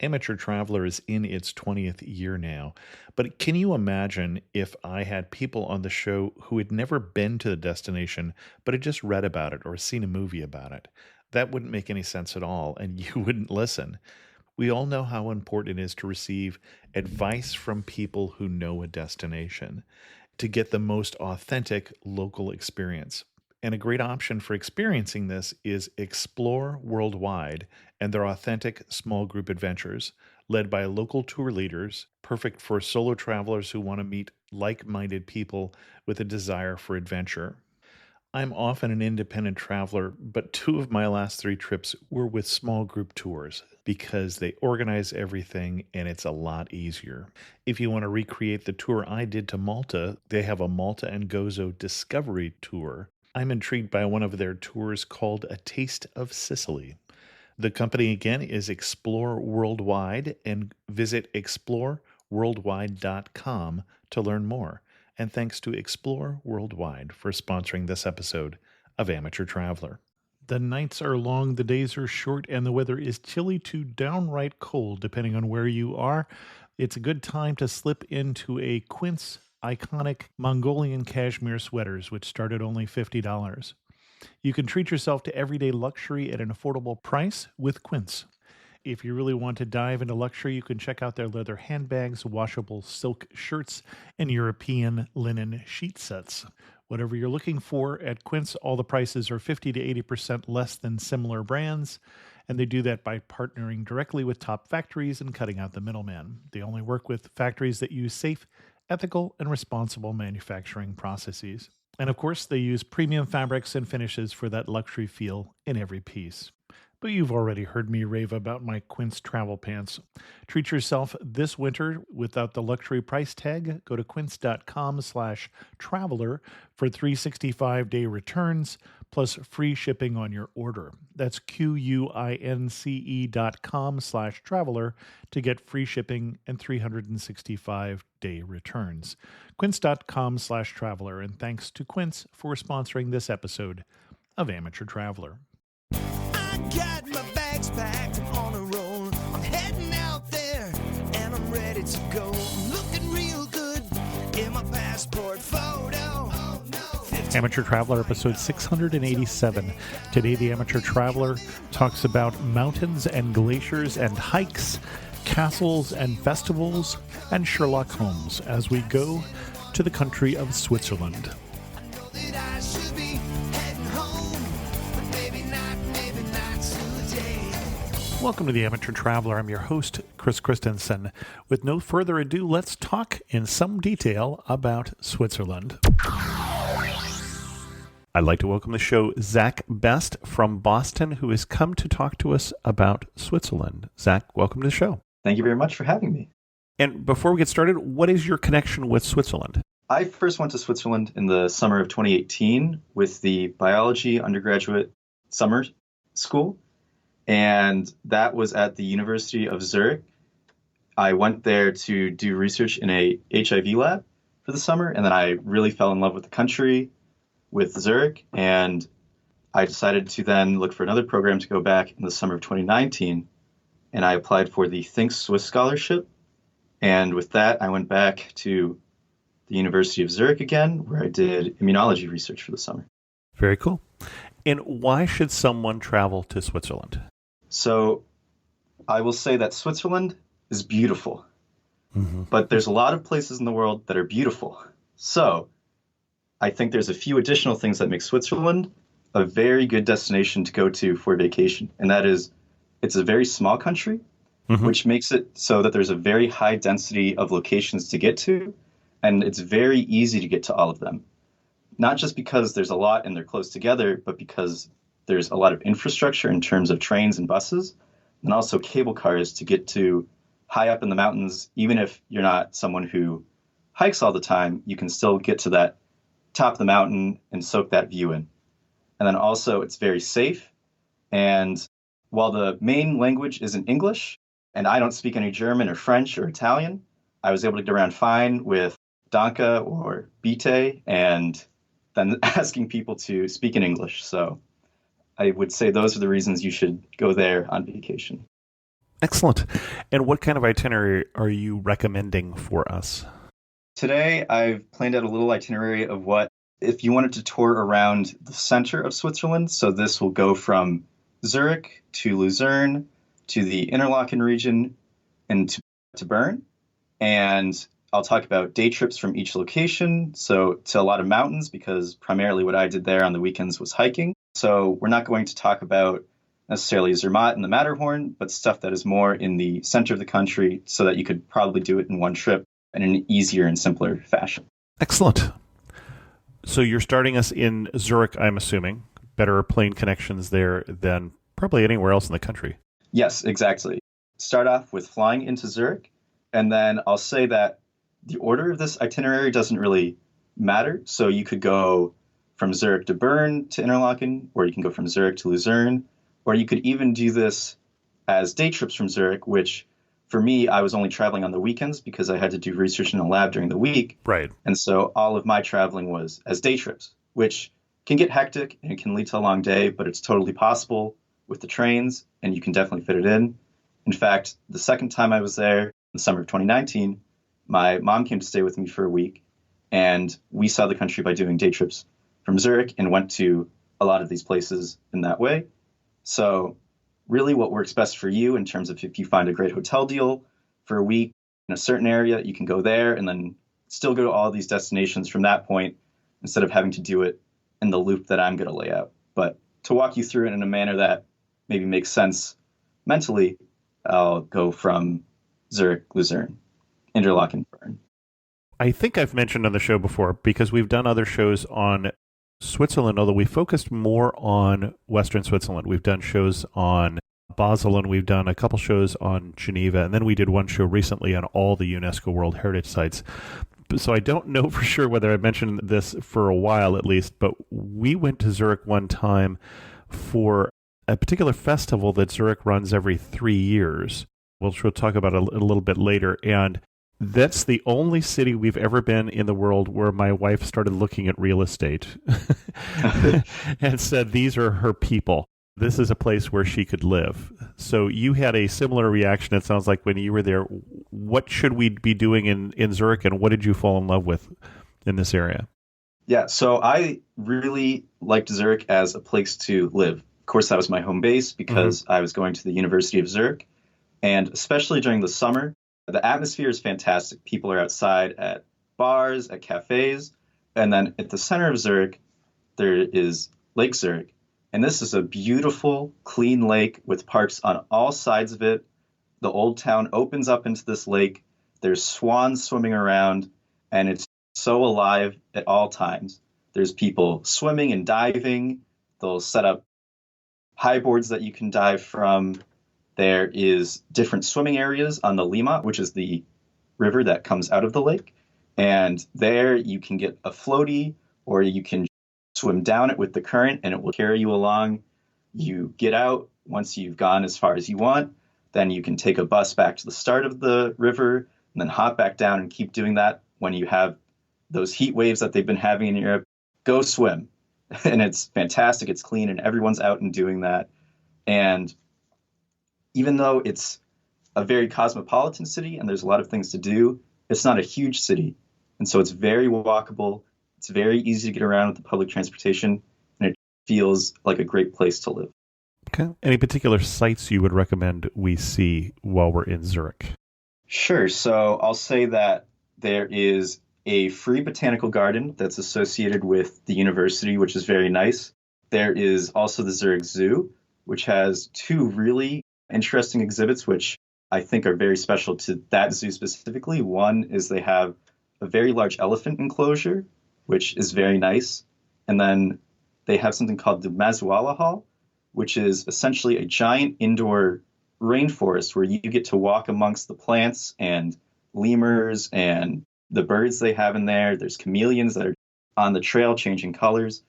Amateur Traveler is in its 20th year now, but can you imagine if I had people on the show who had never been to the destination, but had just read about it or seen a movie about it? That wouldn't make any sense at all, and you wouldn't listen. We all know how important it is to receive advice from people who know a destination to get the most authentic local experience. And a great option for experiencing this is Explore Worldwide and their authentic small group adventures, led by local tour leaders, perfect for solo travelers who want to meet like minded people with a desire for adventure. I'm often an independent traveler, but two of my last three trips were with small group tours because they organize everything and it's a lot easier. If you want to recreate the tour I did to Malta, they have a Malta and Gozo Discovery Tour. I'm intrigued by one of their tours called A Taste of Sicily. The company again is Explore Worldwide, and visit exploreworldwide.com to learn more. And thanks to Explore Worldwide for sponsoring this episode of Amateur Traveler. The nights are long, the days are short, and the weather is chilly to downright cold, depending on where you are. It's a good time to slip into a Quince iconic Mongolian cashmere sweaters, which start at only $50. You can treat yourself to everyday luxury at an affordable price with Quince. If you really want to dive into luxury, you can check out their leather handbags, washable silk shirts, and European linen sheet sets. Whatever you're looking for at Quince, all the prices are 50 to 80% less than similar brands, and they do that by partnering directly with top factories and cutting out the middleman. They only work with factories that use safe, ethical, and responsible manufacturing processes. And of course, they use premium fabrics and finishes for that luxury feel in every piece. But you've already heard me rave about my Quince travel pants. Treat yourself this winter without the luxury price tag. Go to quince.com/traveler for 365-day returns plus free shipping on your order. That's QUINCE.com/traveler to get free shipping and 365-day returns. Quince.com/traveler. And thanks to Quince for sponsoring this episode of Amateur Traveler. Got my bags packed, I'm on a roll. I'm heading out there and I'm ready to go. I'm looking real good in my passport photo. Oh, no. Amateur Traveler episode 687. Today the Amateur Traveler talks about mountains and glaciers and hikes, castles and festivals, and Sherlock Holmes as we go to the country of Switzerland. I know that I should be heading home, but maybe not today. Welcome to the Amateur Traveler. I'm your host, Chris Christensen. With no further ado, let's talk in some detail about Switzerland. I'd like to welcome to the show Zack Best from Boston, who has come to talk to us about Switzerland. Zack, welcome to the show. Thank you very much for having me. And before we get started, what is your connection with Switzerland? I first went to Switzerland in the summer of 2018 with the biology undergraduate summer school, and that was at the University of Zurich. I went there to do research in a HIV lab for the summer, and then I really fell in love with the country, with Zurich, and I decided to then look for another program to go back in the summer of 2019, and I applied for the Think Swiss Scholarship, and with that, I went back to the University of Zurich again, where I did immunology research for the summer. Very cool. And why should someone travel to Switzerland? So I will say that Switzerland is beautiful, but there's a lot of places in the world that are beautiful. So I think there's a few additional things that make Switzerland a very good destination to go to for vacation. And that is, it's a very small country, which makes it so that there's a very high density of locations to get to. And it's very easy to get to all of them. Not just because there's a lot and they're close together, but because there's a lot of infrastructure in terms of trains and buses, and also cable cars to get to high up in the mountains. Even if you're not someone who hikes all the time, you can still get to that top of the mountain and soak that view in. And then also it's very safe. And while the main language isn't English, and I don't speak any German or French or Italian, I was able to get around fine with Danke or Bitte, and then asking people to speak in English. So I would say those are the reasons you should go there on vacation. Excellent. And what kind of itinerary are you recommending for us? Today, I've planned out a little itinerary of what, if you wanted to tour around the center of Switzerland, so this will go from Zurich to Lucerne to the Interlaken region and to Bern. And I'll talk about day trips from each location. So to a lot of mountains, because primarily what I did there on the weekends was hiking. So we're not going to talk about necessarily Zermatt and the Matterhorn, but stuff that is more in the center of the country so that you could probably do it in one trip in an easier and simpler fashion. Excellent. So you're starting us in Zurich, I'm assuming. Better plane connections there than probably anywhere else in the country. Yes, exactly. Start off with flying into Zurich, and then I'll say that the order of this itinerary doesn't really matter. So you could go from Zurich to Bern to Interlaken, or you can go from Zurich to Lucerne, or you could even do this as day trips from Zurich, which for me, I was only traveling on the weekends because I had to do research in the lab during the week. Right. And so all of my traveling was as day trips, which can get hectic and it can lead to a long day, but it's totally possible with the trains and you can definitely fit it in. In fact, the second time I was there in the summer of 2019, my mom came to stay with me for a week and we saw the country by doing day trips from Zurich and went to a lot of these places in that way. So really what works best for you in terms of if you find a great hotel deal for a week in a certain area, you can go there and then still go to all these destinations from that point instead of having to do it in the loop that I'm going to lay out. But to walk you through it in a manner that maybe makes sense mentally, I'll go from Zurich, Lucerne, Interlaken, Bern. I think I've mentioned on the show before, because we've done other shows on Switzerland, although we focused more on Western Switzerland. We've done shows on Basel and we've done a couple shows on Geneva, and then we did one show recently on all the UNESCO World Heritage Sites. So I don't know for sure whether I mentioned this for a while at least, but we went to Zurich one time for a particular festival that Zurich runs every 3 years. We'll talk about it a little bit later. And that's the only city we've ever been in the world where my wife started looking at real estate and said, these are her people. This is a place where she could live. So you had a similar reaction, it sounds like, when you were there. What should we be doing in Zurich, and what did you fall in love with in this area? Yeah, so I really liked Zurich as a place to live. Of course, that was my home base because I was going to the University of Zurich. And especially during the summer, the atmosphere is fantastic. People are outside at bars, at cafes. And then at the center of Zurich, there is Lake Zurich. And this is a beautiful, clean lake with parks on all sides of it. The old town opens up into this lake. There's swans swimming around, and it's so alive at all times. There's people swimming and diving. They'll set up high boards that you can dive from. There is different swimming areas on the Lima, which is the river that comes out of the lake. And there you can get a floaty, or you can swim down it with the current and it will carry you along. You get out once you've gone as far as you want. Then you can take a bus back to the start of the river and then hop back down and keep doing that. When you have those heat waves that they've been having in Europe, go swim. And it's fantastic. It's clean and everyone's out and doing that. And even though it's a very cosmopolitan city and there's a lot of things to do, it's not a huge city. And so it's very walkable. It's very easy to get around with the public transportation, and it feels like a great place to live. Okay. Any particular sites you would recommend we see while we're in Zurich? Sure. So I'll say that there is a free botanical garden that's associated with the university, which is very nice. There is also the Zurich Zoo, which has two really interesting exhibits, which I think are very special to that zoo specifically. One is they have a very large elephant enclosure, which is very nice. And then they have something called the Mazuala Hall, which is essentially a giant indoor rainforest where you get to walk amongst the plants and lemurs and the birds they have in there. There's chameleons that are on the trail changing colors.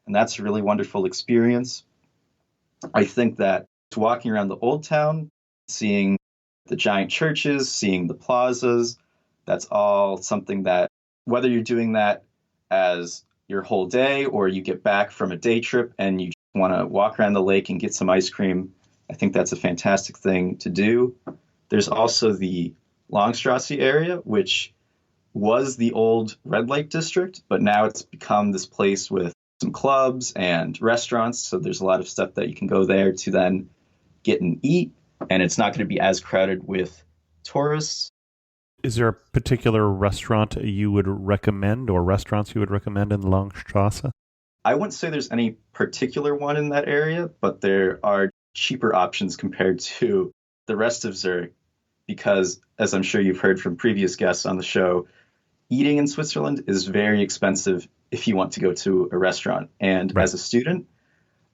And that's a really wonderful experience. I think that walking around the old town, seeing the giant churches, seeing the plazas, that's all something that, whether you're doing that as your whole day or you get back from a day trip and you want to walk around the lake and get some ice cream I think that's a fantastic thing to do. There's also the Langstrasse area, which was the old red light district, but now it's become this place with some clubs and restaurants. So there's a lot of stuff that you can go there to then get and eat, and it's not going to be as crowded with tourists. Is there a particular restaurant you would recommend or restaurants you would recommend in Langstrasse? I wouldn't say there's any particular one in that area, but there are cheaper options compared to the rest of Zurich because, as I'm sure you've heard from previous guests on the show, eating in Switzerland is very expensive if you want to go to a restaurant. And Right. as a student,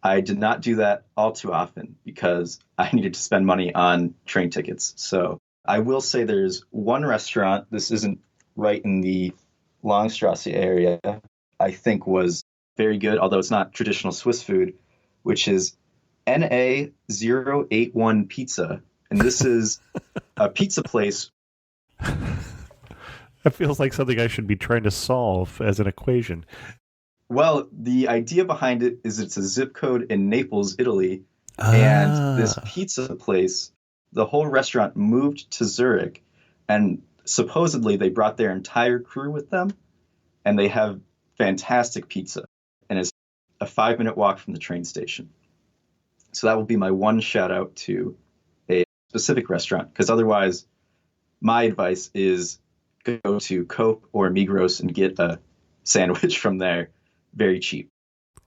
I did not do that all too often because I needed to spend money on train tickets. So I will say there's one restaurant, this isn't right in the Langstrasse area, I think was very good, although it's not traditional Swiss food, which is NA081 Pizza. And this is a pizza place. That feels like something I should be trying to solve as an equation. Well, the idea behind it is it's a zip code in Naples, Italy. And this pizza place, the whole restaurant moved to Zurich. And supposedly they brought their entire crew with them. And they have fantastic pizza. And it's a 5-minute walk from the train station. So that will be my one shout out to a specific restaurant. Because otherwise, my advice is go to Coop or Migros and get a sandwich from there. Very cheap.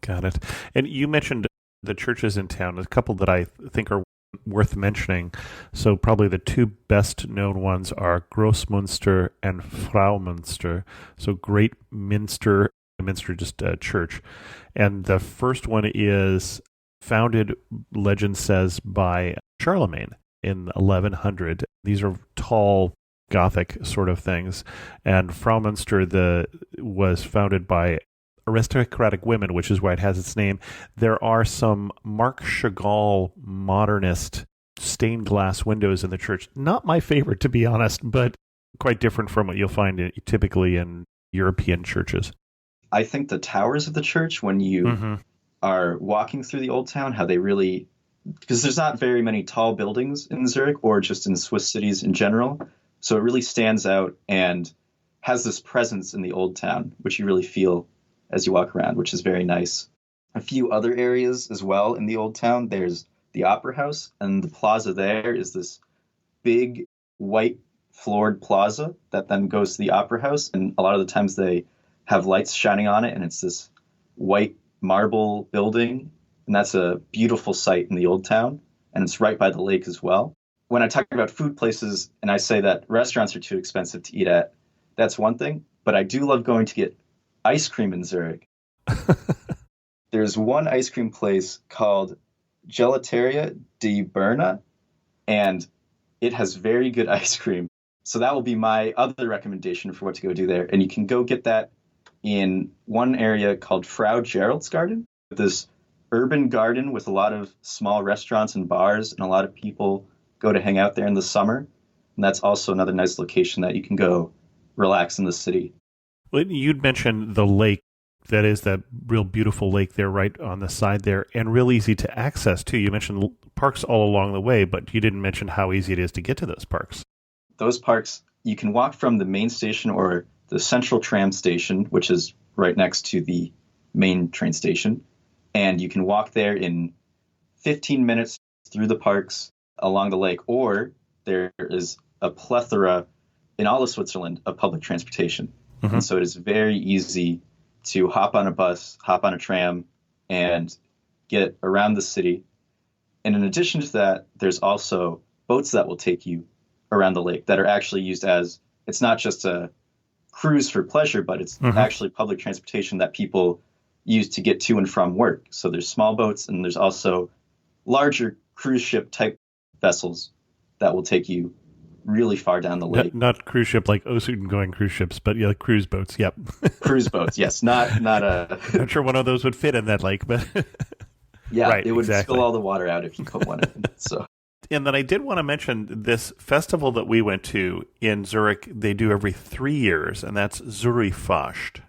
Got it. And you mentioned the churches in town, a couple that I think are worth mentioning. So probably the two best known ones are Grossmünster and Fraumünster. So Great Minster, Minster just a church. And the first one is founded, legend says, by Charlemagne in 1100. These are tall Gothic sort of things. And Fraumünster was founded by aristocratic women, which is why it has its name. There are some Marc Chagall modernist stained glass windows in the church. Not my favorite, to be honest, but quite different from what you'll find typically in European churches. I think the towers of the church, when you are walking through the old town, how they really, because there's not very many tall buildings in Zurich or just in Swiss cities in general. So it really stands out and has this presence in the old town, which you really feel as you walk around, which is very nice. A few other areas as well in the old town. There's the Opera House, and the plaza there is this big white floored plaza that then goes to the Opera House. And a lot of the times they have lights shining on it, and it's this white marble building. And that's a beautiful sight in the old town. And it's right by the lake as well. When I talk about food places and I say that restaurants are too expensive to eat at, that's one thing. But I do love going to get ice cream in Zurich. There's one ice cream place called Gelateria di Berna, and it has very good ice cream. So that will be my other recommendation for what to go do there. And you can go get that in one area called Frau Gerald's Garden, this urban garden with a lot of small restaurants and bars, and a lot of people go to hang out there in the summer. And that's also another nice location that you can go relax in the city. Well, you'd mentioned the lake. That is that real beautiful lake there right on the side there, and real easy to access too. You mentioned parks all along the way, but you didn't mention how easy it is to get to those parks. Those parks, you can walk from the main station or the central tram station, which is right next to the main train station, and you can walk there in 15 minutes through the parks along the lake, or there is a plethora in all of Switzerland of public transportation. And so it is very easy to hop on a bus, hop on a tram, and get around the city. And in addition to that, there's also boats that will take you around the lake that are actually used as, it's not just a cruise for pleasure, but it's actually public transportation that people use to get to and from work. So there's small boats, and there's also larger cruise ship type vessels that will take you really far down the lake. Not cruise ship like Osuden going cruise ships, but yeah, cruise boats. Yep. Cruise boats, yes. Not a... I'm sure one of those would fit in that lake, but... Yeah, right, it would exactly. spill all the water out if you put one in. So. And then I did want to mention this festival that we went to in Zurich. They do every 3 years, and that's Zurichfest.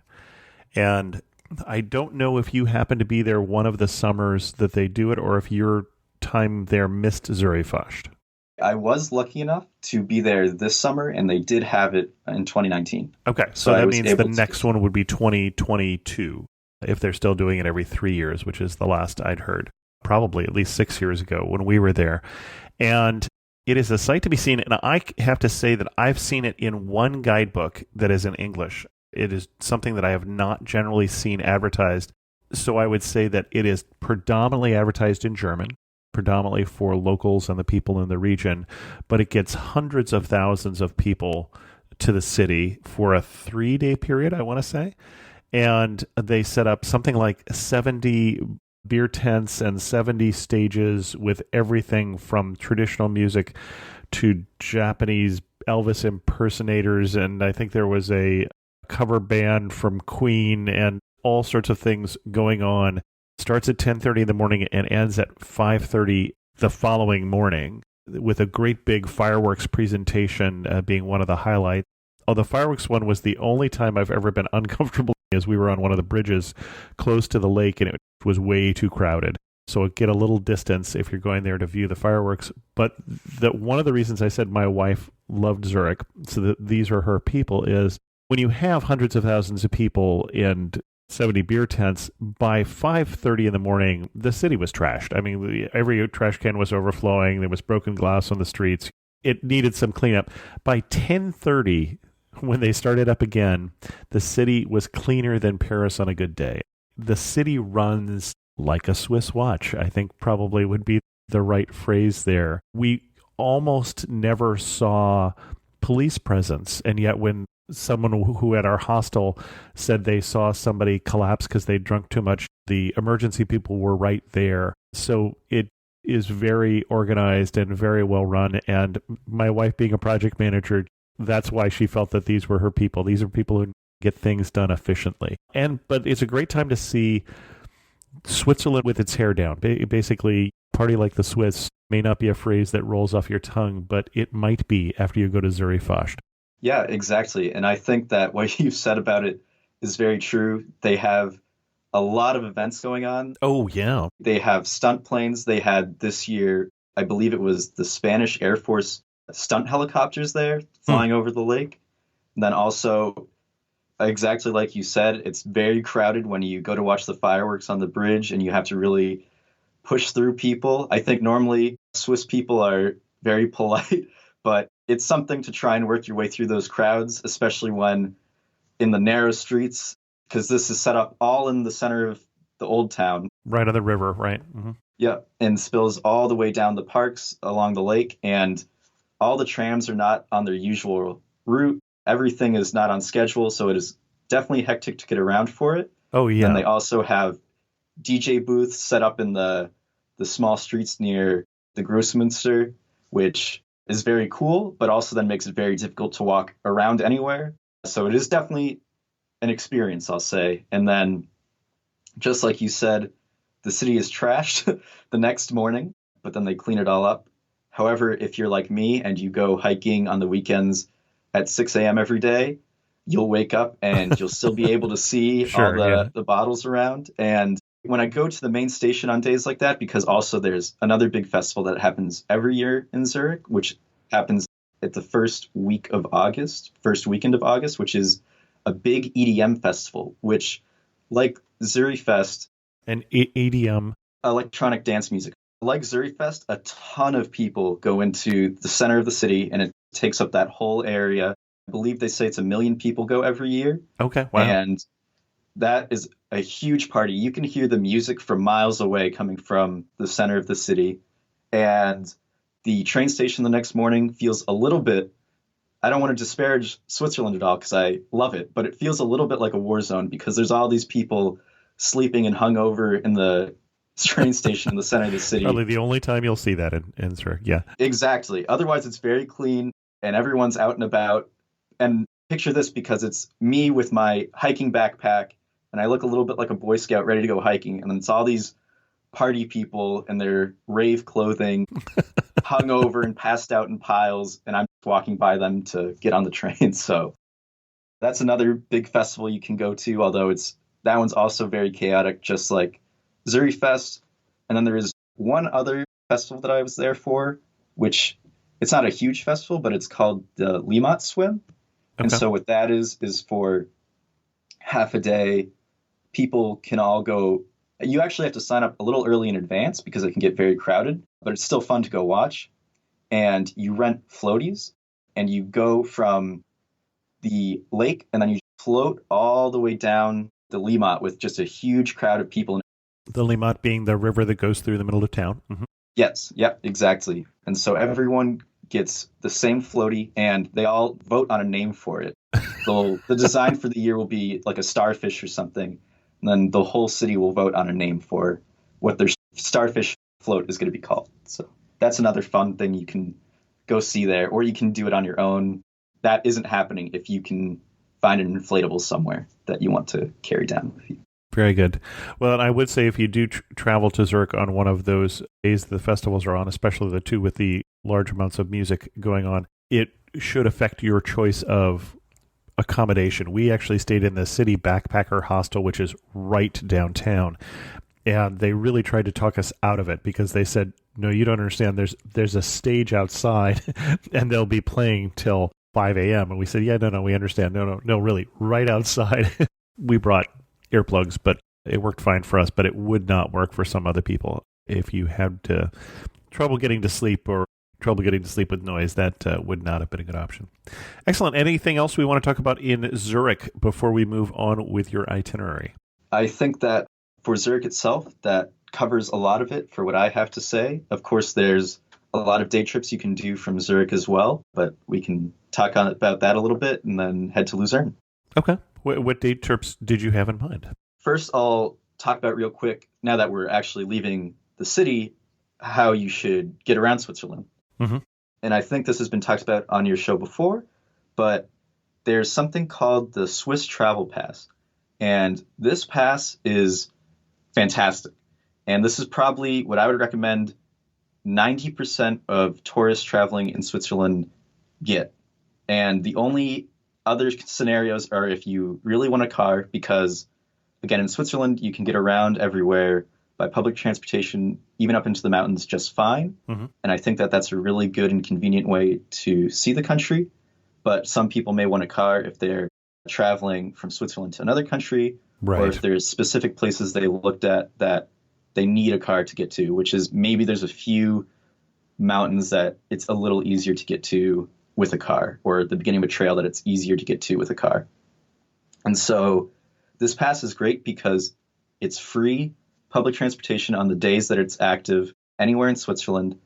And I don't know if you happen to be there one of the summers that they do it, or if you're time there missed Zurifascht? I was lucky enough to be there this summer, and they did have it in 2019. Okay, so that means the next one would be 2022, if they're still doing it every 3 years, which is the last I'd heard, probably at least 6 years ago when we were there. And it is a sight to be seen, and I have to say that I've seen it in one guidebook that is in English. It is something that I have not generally seen advertised. So I would say that it is predominantly advertised in German, predominantly for locals and the people in the region, but it gets hundreds of thousands of people to the city for a 3-day period, I want to say. And they set up something like 70 beer tents and 70 stages with everything from traditional music to Japanese Elvis impersonators. And I think there was a cover band from Queen and all sorts of things going on. Starts at 10:30 in the morning and ends at 5:30 the following morning, with a great big fireworks presentation being one of the highlights. Oh, the fireworks one was the only time I've ever been uncomfortable, as we were on one of the bridges close to the lake and it was way too crowded. So get a little distance if you're going there to view the fireworks. But one of the reasons I said my wife loved Zurich, so that these are her people, is when you have hundreds of thousands of people and 70 beer tents, by 5:30 in the morning, the city was trashed. I mean, every trash can was overflowing. There was broken glass on the streets. It needed some cleanup. By 10:30, when they started up again, the city was cleaner than Paris on a good day. The city runs like a Swiss watch, I think probably would be the right phrase there. We almost never saw police presence, and yet when someone who at our hostel said they saw somebody collapse because they drunk too much, the emergency people were right there. So it is very organized and very well run. And my wife being a project manager, that's why she felt that these were her people. These are people who get things done efficiently. But it's a great time to see Switzerland with its hair down. Basically, party like the Swiss may not be a phrase that rolls off your tongue, but it might be after you go to Zurifascht. Yeah, exactly. And I think that what you said about it is very true. They have a lot of events going on. Oh, yeah. They have stunt planes. They had this year, I believe it was the Spanish Air Force stunt helicopters there flying over the lake. And then also, exactly like you said, it's very crowded when you go to watch the fireworks on the bridge and you have to really push through people. I think normally Swiss people are very polite, but it's something to try and work your way through those crowds, especially when in the narrow streets, because this is set up all in the center of the old town. Right on the river, right? Mm-hmm. Yeah, and spills all the way down the parks along the lake, and all the trams are not on their usual route. Everything is not on schedule, so it is definitely hectic to get around for it. Oh, yeah. And they also have DJ booths set up in the small streets near the Grossmünster, which is very cool, but also then makes it very difficult to walk around anywhere. So it is definitely an experience, I'll say. And then, just like you said, the city is trashed the next morning, but then they clean it all up. However, if you're like me and you go hiking on the weekends at 6 a.m. every day, you'll wake up and you'll still be able to see the bottles around. And when I go to the main station on days like that, because also there's another big festival that happens every year in Zurich, which happens at the first weekend of August, which is a big EDM festival, which, like Zurifest, and EDM, electronic dance music, like Zurifest, a ton of people go into the center of the city and it takes up that whole area. I believe they say it's 1 million people go every year. Okay, wow. And that is a huge party. You can hear the music from miles away coming from the center of the city. And the train station the next morning feels a little bit, I don't want to disparage Switzerland at all because I love it, but it feels a little bit like a war zone because there's all these people sleeping and hungover in the train station in the center of the city. Probably the only time you'll see that in Zurich, yeah. Exactly. Otherwise, it's very clean and everyone's out and about. And picture this, because it's me with my hiking backpack and I look a little bit like a Boy Scout ready to go hiking. And then it's all these party people in their rave clothing, hungover and passed out in piles. And I'm walking by them to get on the train. So that's another big festival you can go to, although that one's also very chaotic, just like Zurifest. And then there is one other festival that I was there for, which it's not a huge festival, but it's called the Limot Swim. And Okay. so what that is for half a day, people can all go. You actually have to sign up a little early in advance because it can get very crowded, but it's still fun to go watch. And you rent floaties and you go from the lake and then you float all the way down the Limot with just a huge crowd of people. The Limot being the river that goes through the middle of town. Mm-hmm. Yes, yep, exactly. And so everyone gets the same floaty and they all vote on a name for it. The design for the year will be like a starfish or something. And then the whole city will vote on a name for what their starfish float is going to be called. So that's another fun thing you can go see there, or you can do it on your own. That isn't happening if you can find an inflatable somewhere that you want to carry down with you. Very good. Well, and I would say if you do travel to Zurich on one of those days the festivals are on, especially the two with the large amounts of music going on, it should affect your choice of accommodation. We actually stayed in the city backpacker hostel, which is right downtown, and they really tried to talk us out of it because they said, "No, you don't understand. There's a stage outside, and they'll be playing till 5 a.m." And we said, "Yeah, no, we understand. No, really, right outside." We brought earplugs, but it worked fine for us. But it would not work for some other people. If you had trouble getting to sleep or trouble getting to sleep with noise, that would not have been a good option. Excellent. Anything else we want to talk about in Zurich before we move on with your itinerary? I think that for Zurich itself, that covers a lot of it for what I have to say. Of course, there's a lot of day trips you can do from Zurich as well, but we can talk about that a little bit and then head to Luzerne. Okay. What day trips did you have in mind? First, I'll talk about real quick, now that we're actually leaving the city, how you should get around Switzerland. Mm-hmm. And I think this has been talked about on your show before, but there's something called the Swiss Travel Pass. And this pass is fantastic. And this is probably what I would recommend 90% of tourists traveling in Switzerland get. And the only other scenarios are if you really want a car, because, again, in Switzerland, you can get around everywhere by public transportation, even up into the mountains, just fine. Mm-hmm. And I think that that's a really good and convenient way to see the country. But some people may want a car if they're traveling from Switzerland to another country, right, or if there's specific places they looked at that they need a car to get to, which is maybe there's a few mountains that it's a little easier to get to with a car, or at the beginning of a trail that it's easier to get to with a car. And so this pass is great because it's free public transportation on the days that it's active anywhere in Switzerland.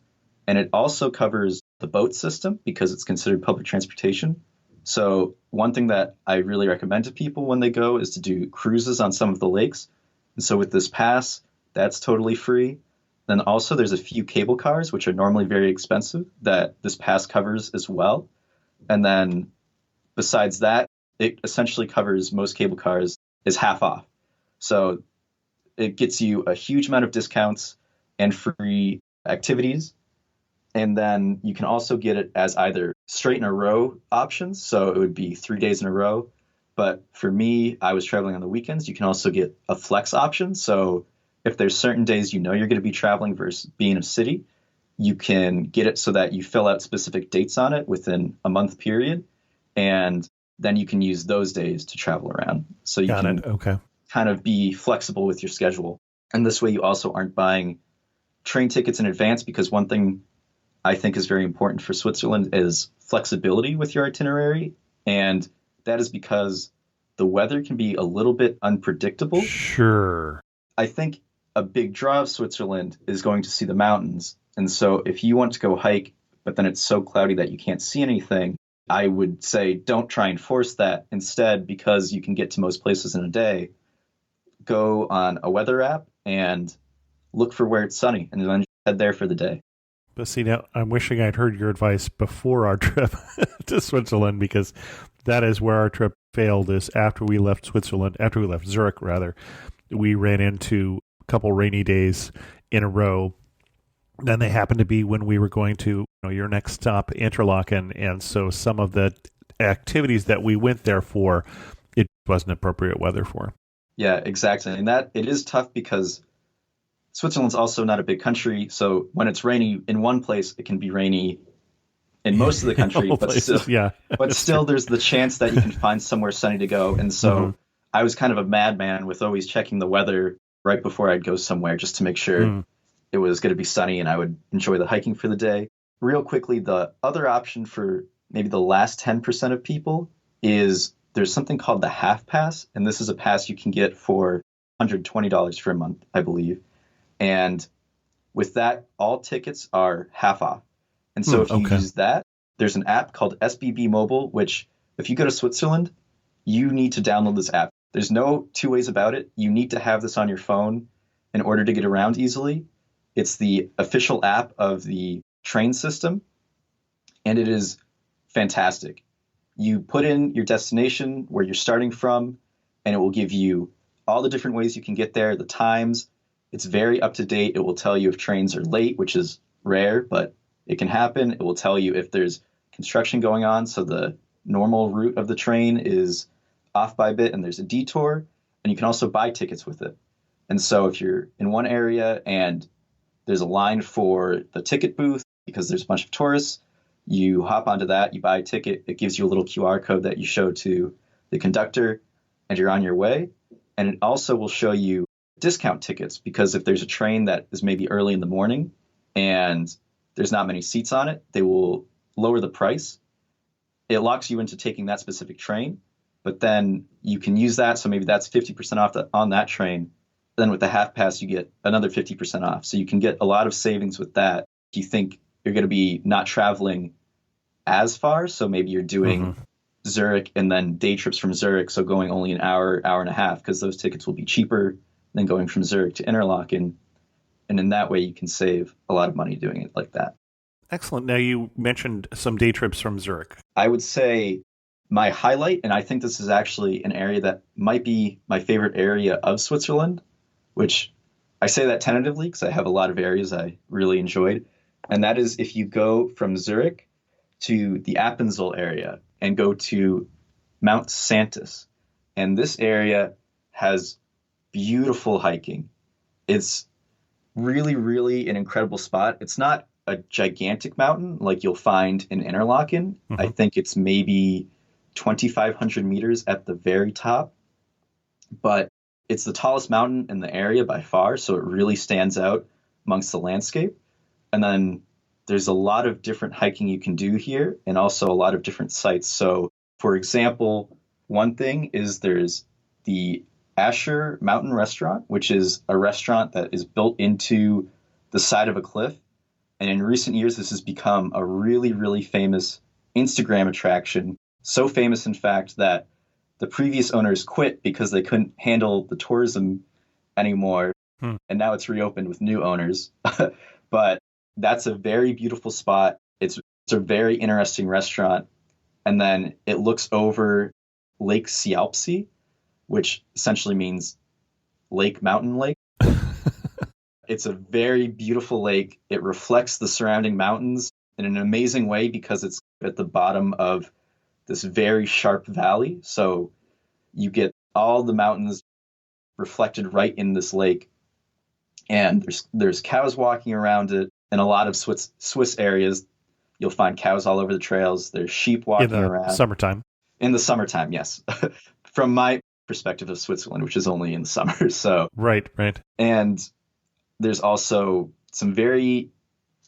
And it also covers the boat system because it's considered public transportation. So one thing that I really recommend to people when they go is to do cruises on some of the lakes. And so with this pass, that's totally free. Then also there's a few cable cars, which are normally very expensive, that this pass covers as well. And then besides that, it essentially covers most cable cars is half off. So it gets you a huge amount of discounts and free activities. And then you can also get it as either straight in a row options. So it would be 3 days in a row. But for me, I was traveling on the weekends. You can also get a flex option. So if there's certain days you know you're going to be traveling versus being in a city, you can get it so that you fill out specific dates on it within a month period. And then you can use those days to travel around. So you can kind of be flexible with your schedule. And this way you also aren't buying train tickets in advance, because one thing I think is very important for Switzerland is flexibility with your itinerary. And that is because the weather can be a little bit unpredictable. Sure. I think a big draw of Switzerland is going to see the mountains. And so if you want to go hike, but then it's so cloudy that you can't see anything, I would say don't try and force that. Instead, because you can get to most places in a day, go on a weather app and look for where it's sunny and then head there for the day. But see, now I'm wishing I'd heard your advice before our trip to Switzerland, because that is where our trip failed. Is after we left Zurich rather, we ran into a couple rainy days in a row. Then they happened to be when we were going to your next stop, Interlaken, and so some of the activities that we went there for, it wasn't appropriate weather for. Yeah, exactly. And that it is tough because Switzerland's also not a big country, so when it's rainy in one place, it can be rainy in most of the country, All but still, places, yeah, but that's true. still, there's the chance that you can find somewhere sunny to go. And Hmm. so I was kind of a madman with always checking the weather right before I'd go somewhere just to make sure Mm. it was going to be sunny and I would enjoy the hiking for the day. Real quickly, the other option for maybe the last 10% of people is there's something called the half pass. And this is a pass you can get for $120 for a month, I believe. And with that, all tickets are half off. And so if you Okay. use that, there's an app called SBB Mobile, which if you go to Switzerland, you need to download this app. There's no two ways about it. You need to have this on your phone in order to get around easily. It's the official app of the train system, and it is fantastic. You put in your destination, where you're starting from, and it will give you all the different ways you can get there, the times. It's very up to date. It will tell you if trains are late, which is rare, but it can happen. It will tell you if there's construction going on, so the normal route of the train is off by a bit and there's a detour, and you can also buy tickets with it. And so if you're in one area and there's a line for the ticket booth because there's a bunch of tourists, you hop onto that, you buy a ticket, it gives you a little QR code that you show to the conductor, and you're on your way. And it also will show you discount tickets because if there's a train that is maybe early in the morning and there's not many seats on it, they will lower the price. It locks you into taking that specific train, but then you can use that. So maybe that's 50% off on that train. Then with the half pass, you get another 50% off. So you can get a lot of savings with that. If you think you're going to be not traveling as far, so maybe you're Hmm. doing Zurich and then day trips from Zurich, so going only an hour, hour and a half, because those tickets will be cheaper than going from Zurich to Interlaken. And in that way, you can save a lot of money doing it like that. Excellent. Now, you mentioned some day trips from Zurich. I would say my highlight, and I think this is actually an area that might be my favorite area of Switzerland, which I say that tentatively because I have a lot of areas I really enjoyed. And that is if you go from Zurich to the Appenzell area and go to Mount Santis. And this area has beautiful hiking. It's really, really an incredible spot. It's not a gigantic mountain like you'll find in Interlaken. I Hmm. think it's maybe 2,500 meters at the very top, but it's the tallest mountain in the area by far, so it really stands out amongst the landscape. And then there's a lot of different hiking you can do here and also a lot of different sites. So, for example, one thing is there's the Asher Mountain Restaurant, which is a restaurant that is built into the side of a cliff. And in recent years, this has become a really, really famous Instagram attraction. So famous, in fact, that the previous owners quit because they couldn't handle the tourism anymore. Hmm. And now it's reopened with new owners. But that's a very beautiful spot. It's a very interesting restaurant. And then it looks over Lake Sialpsee, which essentially means mountain lake. It's a very beautiful lake. It reflects the surrounding mountains in an amazing way because it's at the bottom of this very sharp valley. So you get all the mountains reflected right in this lake. And there's cows walking around it. In a lot of Swiss areas, you'll find cows all over the trails. There's sheep In walking the around. summertime. In the summertime, yes. From my perspective of Switzerland, which is only in the summer. So, Right, right. and there's also some very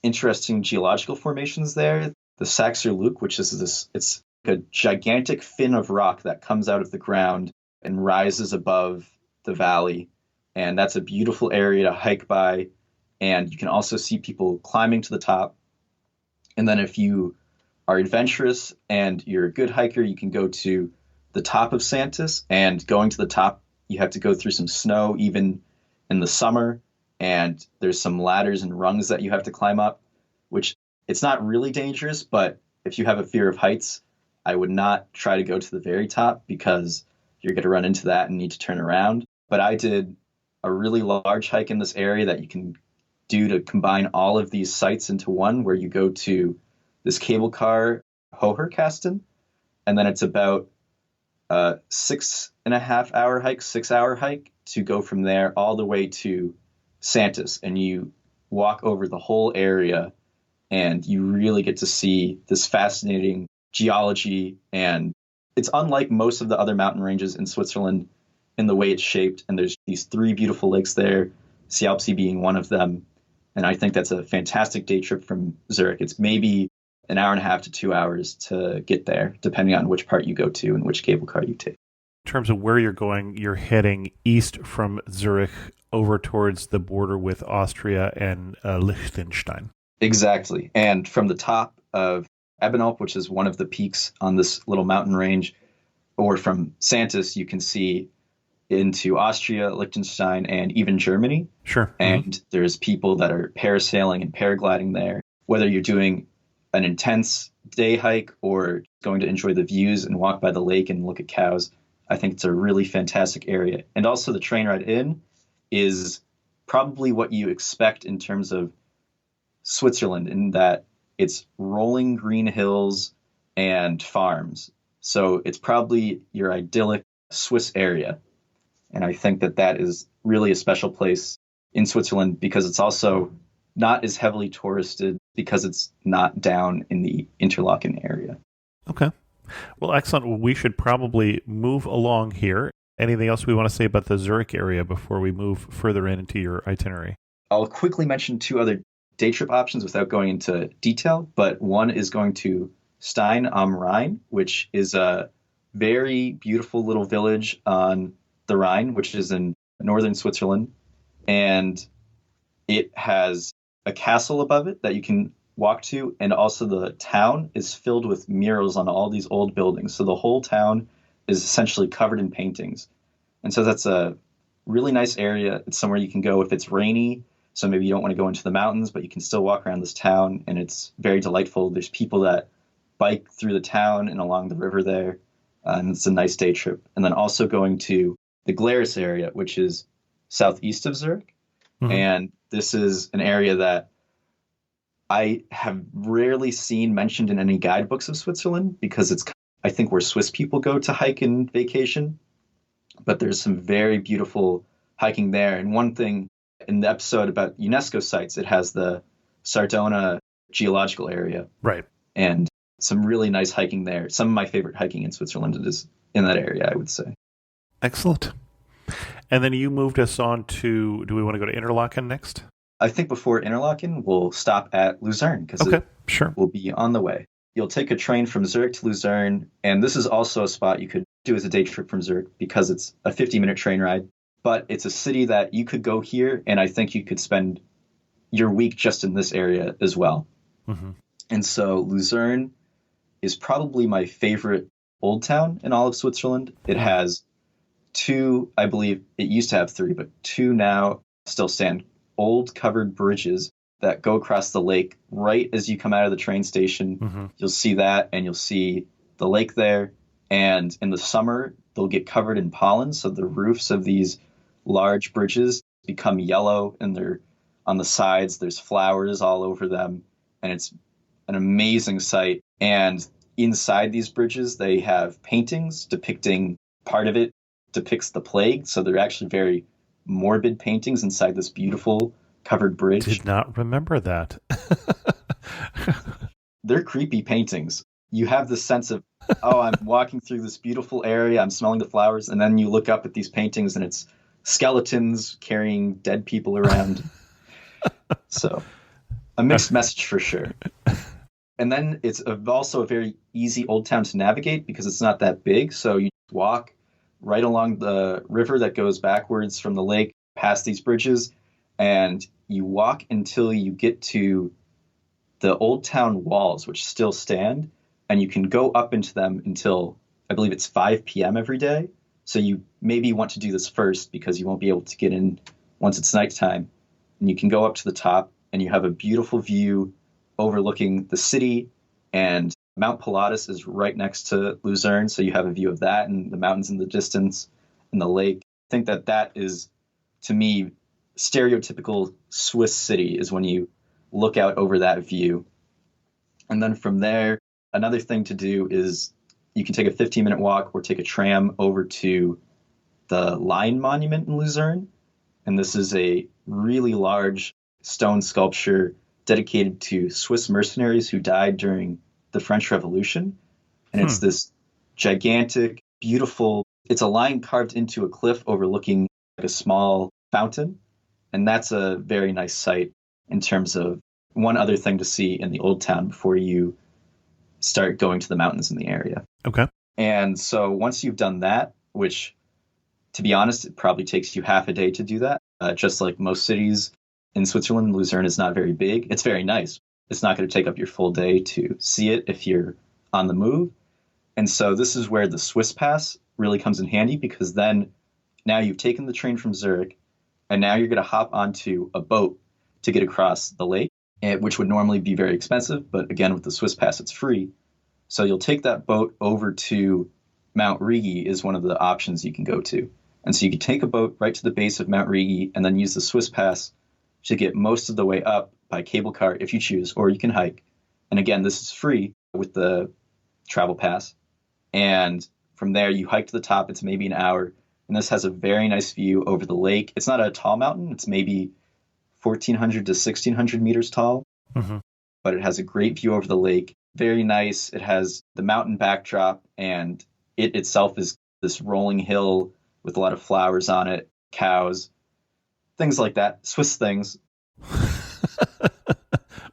interesting geological formations there. The Saxer Luke, which is it's a gigantic fin of rock that comes out of the ground and rises above the valley. And that's a beautiful area to hike by. And you can also see people climbing to the top. And then if you are adventurous and you're a good hiker, you can go to the top of Santis. And going to the top, you have to go through some snow, even in the summer. And there's some ladders and rungs that you have to climb up, which it's not really dangerous. But if you have a fear of heights, I would not try to go to the very top because you're going to run into that and need to turn around. But I did a really large hike in this area that you can do to combine all of these sites into one, where you go to this cable car, Hoherkasten, and then it's about a 6.5 hour hike, 6 hour hike to go from there all the way to Santis, and you walk over the whole area, and you really get to see this fascinating geology. And it's unlike most of the other mountain ranges in Switzerland in the way it's shaped. And there's these three beautiful lakes there, Sialpsee being one of them. And I think that's a fantastic day trip from Zurich. It's maybe an hour and a half to 2 hours to get there, depending on which part you go to and which cable car you take. In terms of where you're going, you're heading east from Zurich over towards the border with Austria and Liechtenstein. Exactly. And from the top of Ebenalp, which is one of the peaks on this little mountain range, or from Santis, you can see into Austria, Liechtenstein, and even Germany. Sure. And there's people that are parasailing and paragliding there. Whether you're doing an intense day hike or going to enjoy the views and walk by the lake and look at cows, I think it's a really fantastic area. And also the train ride in is probably what you expect in terms of Switzerland, in that it's rolling green hills and farms. So it's probably your idyllic Swiss area. And I think that that is really a special place in Switzerland because it's also not as heavily touristed because it's not down in the Interlaken area. Okay. Well, excellent. Well, we should probably move along here. Anything else we want to say about the Zurich area before we move further into your itinerary? I'll quickly mention two other day trip options without going into detail, but one is going to Stein am Rhein, which is a very beautiful little village on the Rhine, which is in northern Switzerland. And it has a castle above it that you can walk to. And also the town is filled with murals on all these old buildings. So the whole town is essentially covered in paintings. And so that's a really nice area. It's somewhere you can go if it's rainy. So maybe you don't want to go into the mountains, but you can still walk around this town, and it's very delightful. There's people that bike through the town and along the river there, and it's a nice day trip. And then also going to the Glarus area, which is southeast of Zurich. Mm-hmm. And this is an area that I have rarely seen mentioned in any guidebooks of Switzerland because it's, I think, where Swiss people go to hike and vacation. But there's some very beautiful hiking there. And one thing in the episode about UNESCO sites, it has the Sardona geological area. Right. And some really nice hiking there. Some of my favorite hiking in Switzerland is in that area, I would say. Excellent. And then you moved us on to, do we want to go to Interlaken next? I think before Interlaken, we'll stop at Luzerne because sure. We'll be on the way. You'll take a train from Zurich to Luzerne, and this is also a spot you could do as a day trip from Zurich because it's a 50-minute train ride. But it's a city that you could go here, and I think you could spend your week just in this area as well. Mm-hmm. And so Luzerne is probably my favorite old town in all of Switzerland. It has two, I believe it used to have three, but two now still stand, old covered bridges that go across the lake right as you come out of the train station. Mm-hmm. You'll see that, and you'll see the lake there. And in the summer, they'll get covered in pollen. So the roofs of these large bridges become yellow, and they're on the sides. There's flowers all over them. And it's an amazing sight. And inside these bridges, they have paintings depicting, part of it depicts the plague. So they're actually very morbid paintings inside this beautiful covered bridge. Did not remember that. They're creepy paintings. You have this sense of, oh, I'm walking through this beautiful area, I'm smelling the flowers, and then you look up at these paintings and it's skeletons carrying dead people around. So a mixed message for sure. And then it's also a very easy old town to navigate because it's not that big. So you walk right along the river that goes backwards from the lake past these bridges, and you walk until you get to the old town walls, which still stand, and you can go up into them until I believe it's 5 p.m. every day. So you maybe want to do this first because you won't be able to get in once it's nighttime. And you can go up to the top, and you have a beautiful view overlooking the city, and Mount Pilatus is right next to Luzerne. So you have a view of that and the mountains in the distance and the lake. I think that that is, to me, stereotypical Swiss city is when you look out over that view. And then from there, another thing to do is you can take a 15-minute walk or take a tram over to the Lion Monument in Luzerne. And this is a really large stone sculpture dedicated to Swiss mercenaries who died during the French Revolution. And it's this gigantic, beautiful, it's a line carved into a cliff overlooking like a small fountain. And that's a very nice sight in terms of one other thing to see in the old town before you start going to the mountains in the area. Okay. And so once you've done that, which to be honest, it probably takes you half a day to do that. Just like most cities in Switzerland, Lucerne is not very big. It's very nice. It's not going to take up your full day to see it if you're on the move. And so this is where the Swiss Pass really comes in handy, because then now you've taken the train from Zurich and now you're going to hop onto a boat to get across the lake, which would normally be very expensive. But again, with the Swiss Pass, it's free. So you'll take that boat over to Mount Rigi is one of the options you can go to. And so you can take a boat right to the base of Mount Rigi and then use the Swiss Pass to get most of the way up by cable car if you choose, or you can hike. And again, this is free with the travel pass. And from there, you hike to the top. It's maybe an hour. And this has a very nice view over the lake. It's not a tall mountain. It's maybe 1,400 to 1,600 meters tall. But it has a great view over the lake. Very nice. It has the mountain backdrop, and it itself is this rolling hill with a lot of flowers on it, cows, things like that, Swiss things.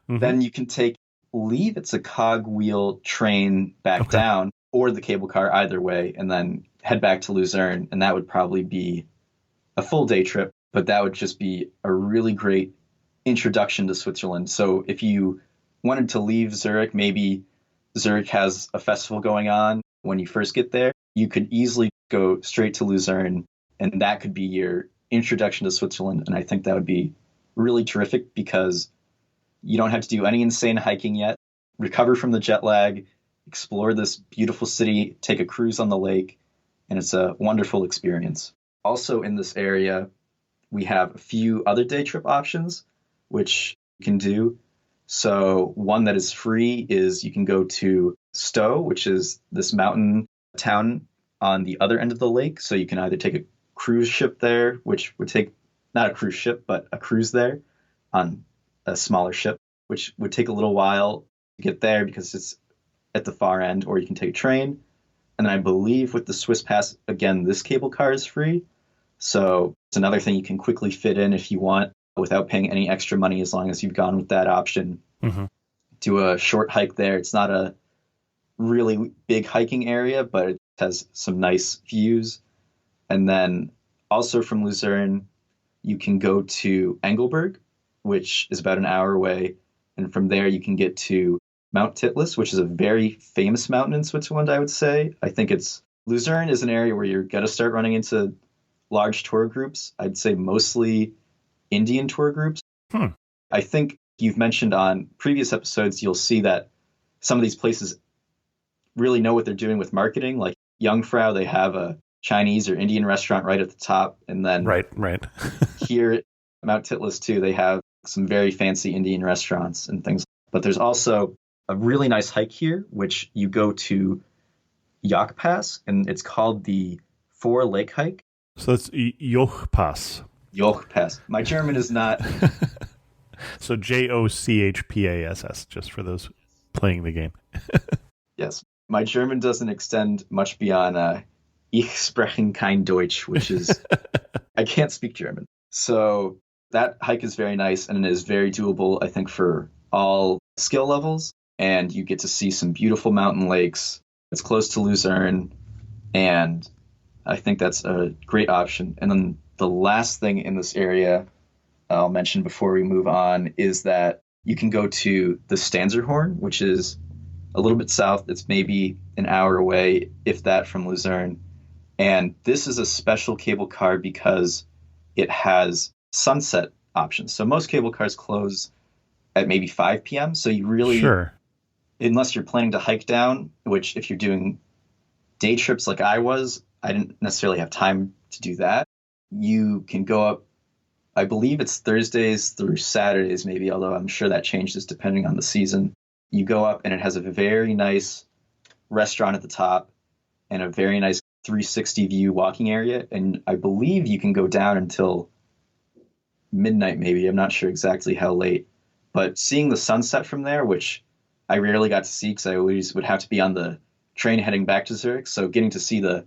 Then you can leave. It's a cogwheel train back down, or the cable car, either way, and then head back to Lucerne. And that would probably be a full day trip, but that would just be a really great introduction to Switzerland. So if you wanted to leave Zurich, maybe Zurich has a festival going on when you first get there, you could easily go straight to Lucerne, and that could be your introduction to Switzerland. And I think that would be really terrific, because you don't have to do any insane hiking yet. Recover from the jet lag, explore this beautiful city, take a cruise on the lake, and it's a wonderful experience. Also in this area, we have a few other day trip options, which you can do. So one that is free is you can go to Stowe, which is this mountain town on the other end of the lake. So you can either take a cruise ship there, which would take, not a cruise ship, but a cruise there on a smaller ship, which would take a little while to get there because it's at the far end, or you can take a train. And then I believe with the Swiss Pass, again, this cable car is free. So it's another thing you can quickly fit in if you want without paying any extra money, as long as you've gone with that option. Do a short hike there. It's not a really big hiking area, but it has some nice views. And then also from Lucerne, you can go to Engelberg, which is about an hour away. And from there, you can get to Mount Titlis, which is a very famous mountain in Switzerland, I would say. I think Lucerne is an area where you're going to start running into large tour groups. I'd say mostly Indian tour groups. I think you've mentioned on previous episodes, you'll see that some of these places really know what they're doing with marketing. Like Jungfrau, they have a Chinese or Indian restaurant right at the top. And then right. here at Mount Titlis too, they have some very fancy Indian restaurants and things. But there's also a really nice hike here, which you go to Joch Pass, and it's called the Four Lake Hike. So that's Joch Pass. Joch Pass. My German is not... So Jochpass, just for those playing the game. Yes. My German doesn't extend much beyond Ich spreche kein Deutsch, which is... I can't speak German. So that hike is very nice, and it is very doable, I think, for all skill levels. And you get to see some beautiful mountain lakes. It's close to Lucerne, and I think that's a great option. And then the last thing in this area I'll mention before we move on is that you can go to the Stanzerhorn, which is a little bit south. It's maybe an hour away, if that, from Lucerne. And this is a special cable car because it has sunset options. So most cable cars close at maybe 5 p.m. So you really, unless you're planning to hike down, which if you're doing day trips like I didn't necessarily have time to do that. You can go up, I believe it's Thursdays through Saturdays maybe, although I'm sure that changes depending on the season. You go up and it has a very nice restaurant at the top and a very nice 360 view walking area. And I believe you can go down until midnight maybe. I'm not sure exactly how late. But seeing the sunset from there, which I rarely got to see because I always would have to be on the train heading back to Zurich. So getting to see the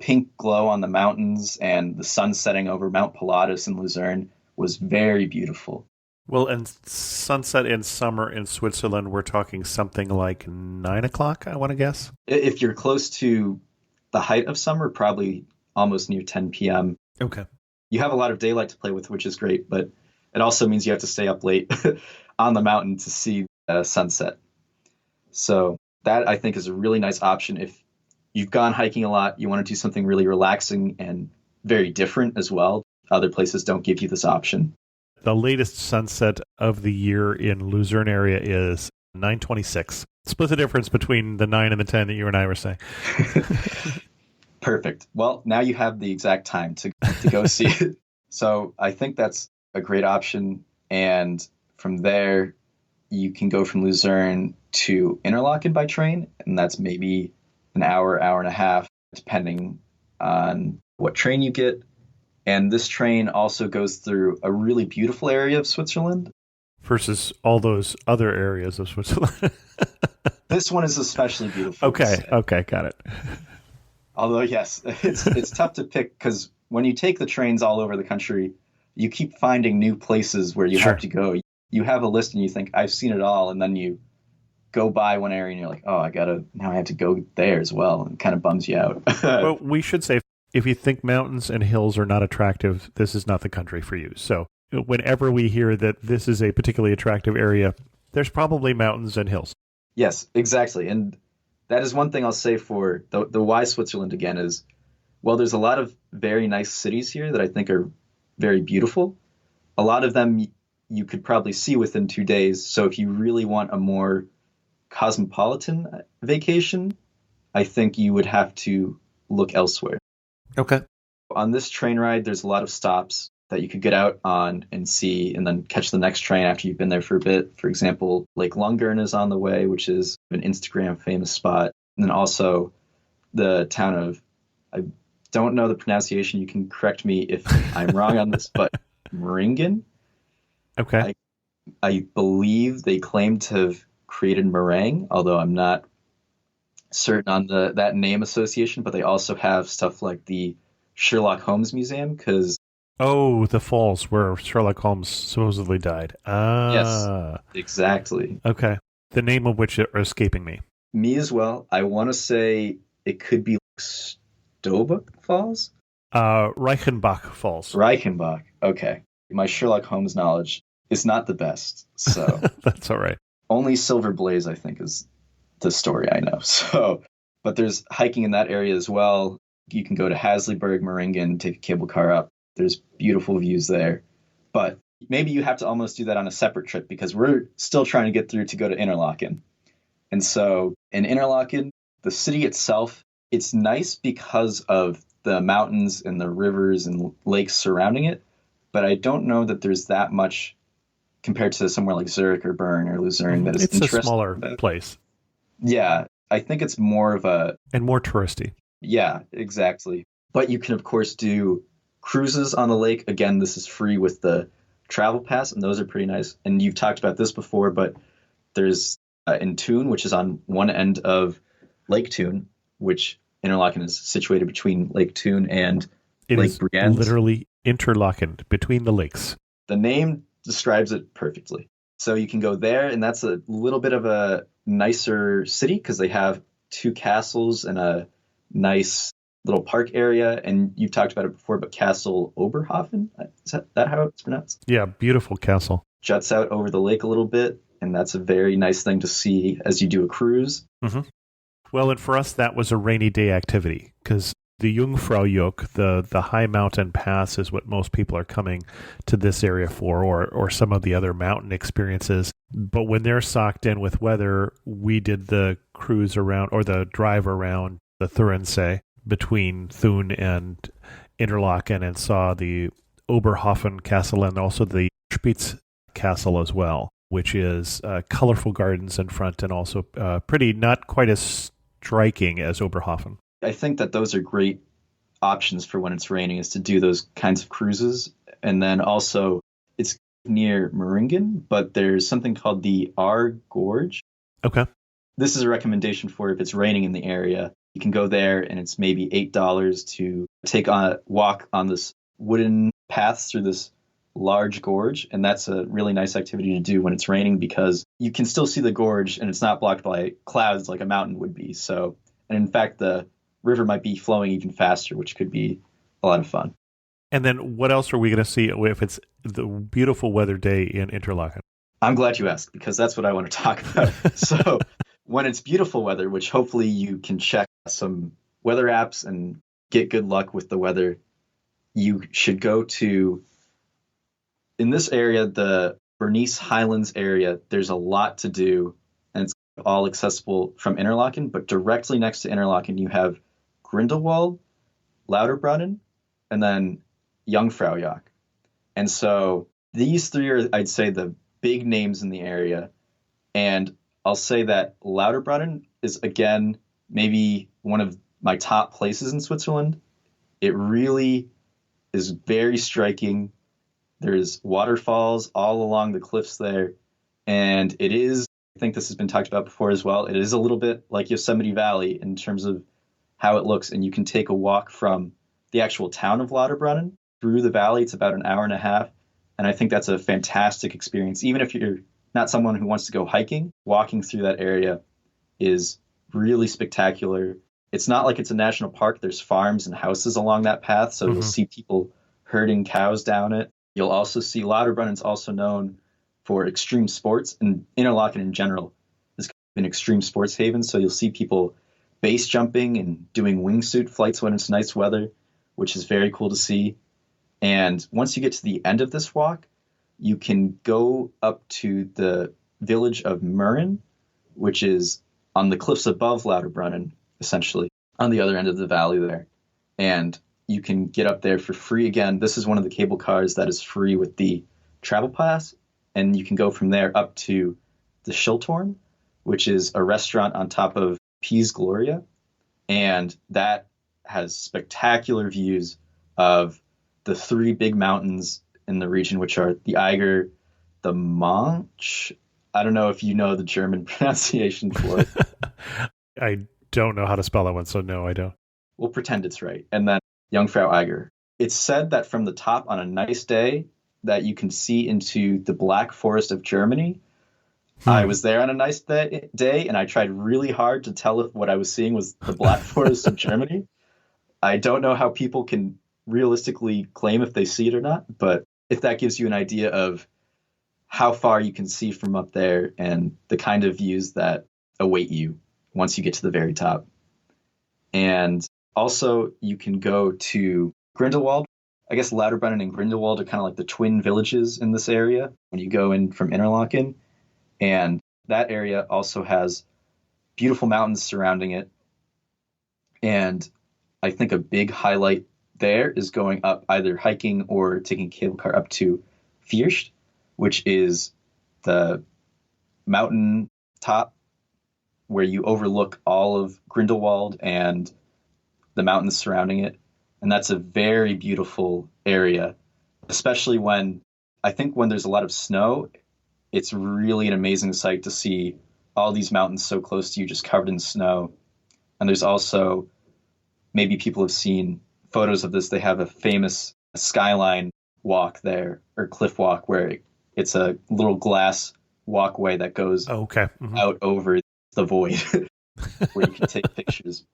pink glow on the mountains and the sun setting over Mount Pilatus in Luzerne was very beautiful. Well, and sunset in summer in Switzerland, we're talking something like 9 o'clock, I want to guess. If you're close to the height of summer, probably almost near 10 p.m. Okay. You have a lot of daylight to play with, which is great, but it also means you have to stay up late on the mountain to see sunset. So that, I think, is a really nice option if you've gone hiking a lot, you want to do something really relaxing and very different as well. Other places don't give you this option. The latest sunset of the year in Luzerne area is 9:26. Split the difference between the 9 and the 10 that you and I were saying. Perfect. Well, now you have the exact time to go see it. So I think that's a great option. And from there, you can go from Luzerne to Interlaken by train. And that's maybe an hour, hour and a half, depending on what train you get. And this train also goes through a really beautiful area of Switzerland. Versus all those other areas of Switzerland. This one is especially beautiful. Okay, got it. Although, yes, it's tough to pick because when you take the trains all over the country, you keep finding new places where you have to go. You have a list and you think, I've seen it all. And then you go by one area and you're like, oh, now I have to go there as well. And it kind of bums you out. Well, we should say, if you think mountains and hills are not attractive, this is not the country for you. So whenever we hear that this is a particularly attractive area, there's probably mountains and hills. Yes, exactly. And that is one thing I'll say for the why Switzerland again is, well, there's a lot of very nice cities here that I think are very beautiful. A lot of them you could probably see within 2 days. So if you really want a more cosmopolitan vacation, I think you would have to look elsewhere. Okay. On this train ride, there's a lot of stops that you could get out on and see and then catch the next train after you've been there for a bit. For example, Lake Lungern is on the way, which is an Instagram famous spot. And then also the town of, I don't know the pronunciation. You can correct me if I'm wrong on this, but Meringen. Okay. I believe they claim to have created meringue, although I'm not certain on that name association, but they also have stuff like the Sherlock Holmes Museum because the falls where Sherlock Holmes supposedly died. Yes, exactly. Okay. The name of which are escaping me. Me as well. I want to say it could be Stobuck Falls? Reichenbach Falls. Reichenbach. Okay. My Sherlock Holmes knowledge is not the best, so That's all right. only Silver Blaze, I think, is the story I know. So, but there's hiking in that area as well. You can go to Hasliberg, Meringen, take a cable car up. There's beautiful views there. But maybe you have to almost do that on a separate trip because we're still trying to get through to go to Interlaken. And so in Interlaken, the city itself, it's nice because of the mountains and the rivers and lakes surrounding it. But I don't know that there's that much compared to somewhere like Zurich or Bern or Luzerne that is it's interesting. A smaller place. Yeah, I think it's more of a... And more touristy. Yeah, exactly. But you can, of course, do cruises on the lake. Again, this is free with the travel pass, and those are pretty nice. And you've talked about this before, but there's in Thun, which is on one end of Lake Thun, which Interlaken is situated between Lake Thun and Lake Brienz. Literally interlaken between the lakes. The name describes it perfectly. So you can go there, and that's a little bit of a nicer city because they have 2 castles and a nice little park area. And you've talked about it before, but Castle Oberhofen, is that how it's pronounced? Yeah, beautiful castle. Juts out over the lake a little bit, and that's a very nice thing to see as you do a cruise. Mm-hmm. Well, and for us, that was a rainy day activity because the Jungfraujoch, the high mountain pass, is what most people are coming to this area for, or some of the other mountain experiences. But when they're socked in with weather, we did the cruise around, or the drive around the Thurensee between Thun and Interlaken and saw the Oberhofen Castle and also the Spitz Castle as well, which is colorful gardens in front and also pretty, not quite as striking as Oberhofen. I think that those are great options for when it's raining, is to do those kinds of cruises. And then also It's near Meringen, but there's something called the R Gorge. Okay. This is a recommendation for if it's raining in the area. You can go there, and it's maybe $8 to take on a walk on this wooden paths through this large gorge, and that's a really nice activity to do when it's raining because you can still see the gorge and it's not blocked by clouds like a mountain would be. So, and in fact, the river might be flowing even faster, which could be a lot of fun. And then what else are we going to see if it's the beautiful weather day in Interlaken? I'm glad you asked because that's what I want to talk about. So, when it's beautiful weather, which hopefully you can check some weather apps and get good luck with the weather, you should go to, in this area, the Bernese Highlands area. There's a lot to do, and it's all accessible from Interlaken, but directly next to Interlaken, you have Grindelwald, Lauterbrunnen, and then Jungfraujoch. And so these three are, I'd say, the big names in the area. And I'll say that Lauterbrunnen is, again, maybe one of my top places in Switzerland. It really is very striking. There's waterfalls all along the cliffs there. And it is, I think this has been talked about before as well, it is a little bit like Yosemite Valley in terms of how it looks. And you can take a walk from the actual town of Lauterbrunnen through the valley. It's about an hour and a half. And I think that's a fantastic experience. Even if you're not someone who wants to go hiking, walking through that area is really spectacular. It's not like it's a national park. There's farms and houses along that path. So you'll see people herding cows down it. You'll also see Lauterbrunnen's also known for extreme sports, and Interlaken in general is an extreme sports haven. So you'll see people base jumping and doing wingsuit flights when it's nice weather, which is very cool to see. And once you get to the end of this walk, you can go up to the village of Mürren, which is on the cliffs above Lauterbrunnen, essentially, on the other end of the valley there. And you can get up there for free. Again, this is one of the cable cars that is free with the travel pass. And you can go from there up to the Schiltorn, which is a restaurant on top of Piz Gloria. And that has spectacular views of the three big mountains in the region, which are the Eiger, the Monch. I don't know if you know the German pronunciation for it. I don't know how to spell that one, so no, I don't. We'll pretend it's right. And then Jungfrau Eiger. It's said that from the top on a nice day that you can see into the Black Forest of Germany. I was there on a nice day, and I tried really hard to tell if what I was seeing was the Black Forest of Germany. I don't know how people can realistically claim if they see it or not, but if that gives you an idea of how far you can see from up there and the kind of views that await you once you get to the very top. And also you can go to Grindelwald. I guess Lauterbrunnen and Grindelwald are kind of like the twin villages in this area when you go in from Interlaken. And that area also has beautiful mountains surrounding it. And I think a big highlight there is going up either hiking or taking a cable car up to Fürst, which is the mountain top where you overlook all of Grindelwald and the mountains surrounding it. And that's a very beautiful area, especially when there's a lot of snow. It's really an amazing sight to see all these mountains so close to you, just covered in snow. And there's also, maybe people have seen photos of this. They have a famous skyline walk there, or cliff walk, where it's a little glass walkway that goes out over the void where you can take pictures.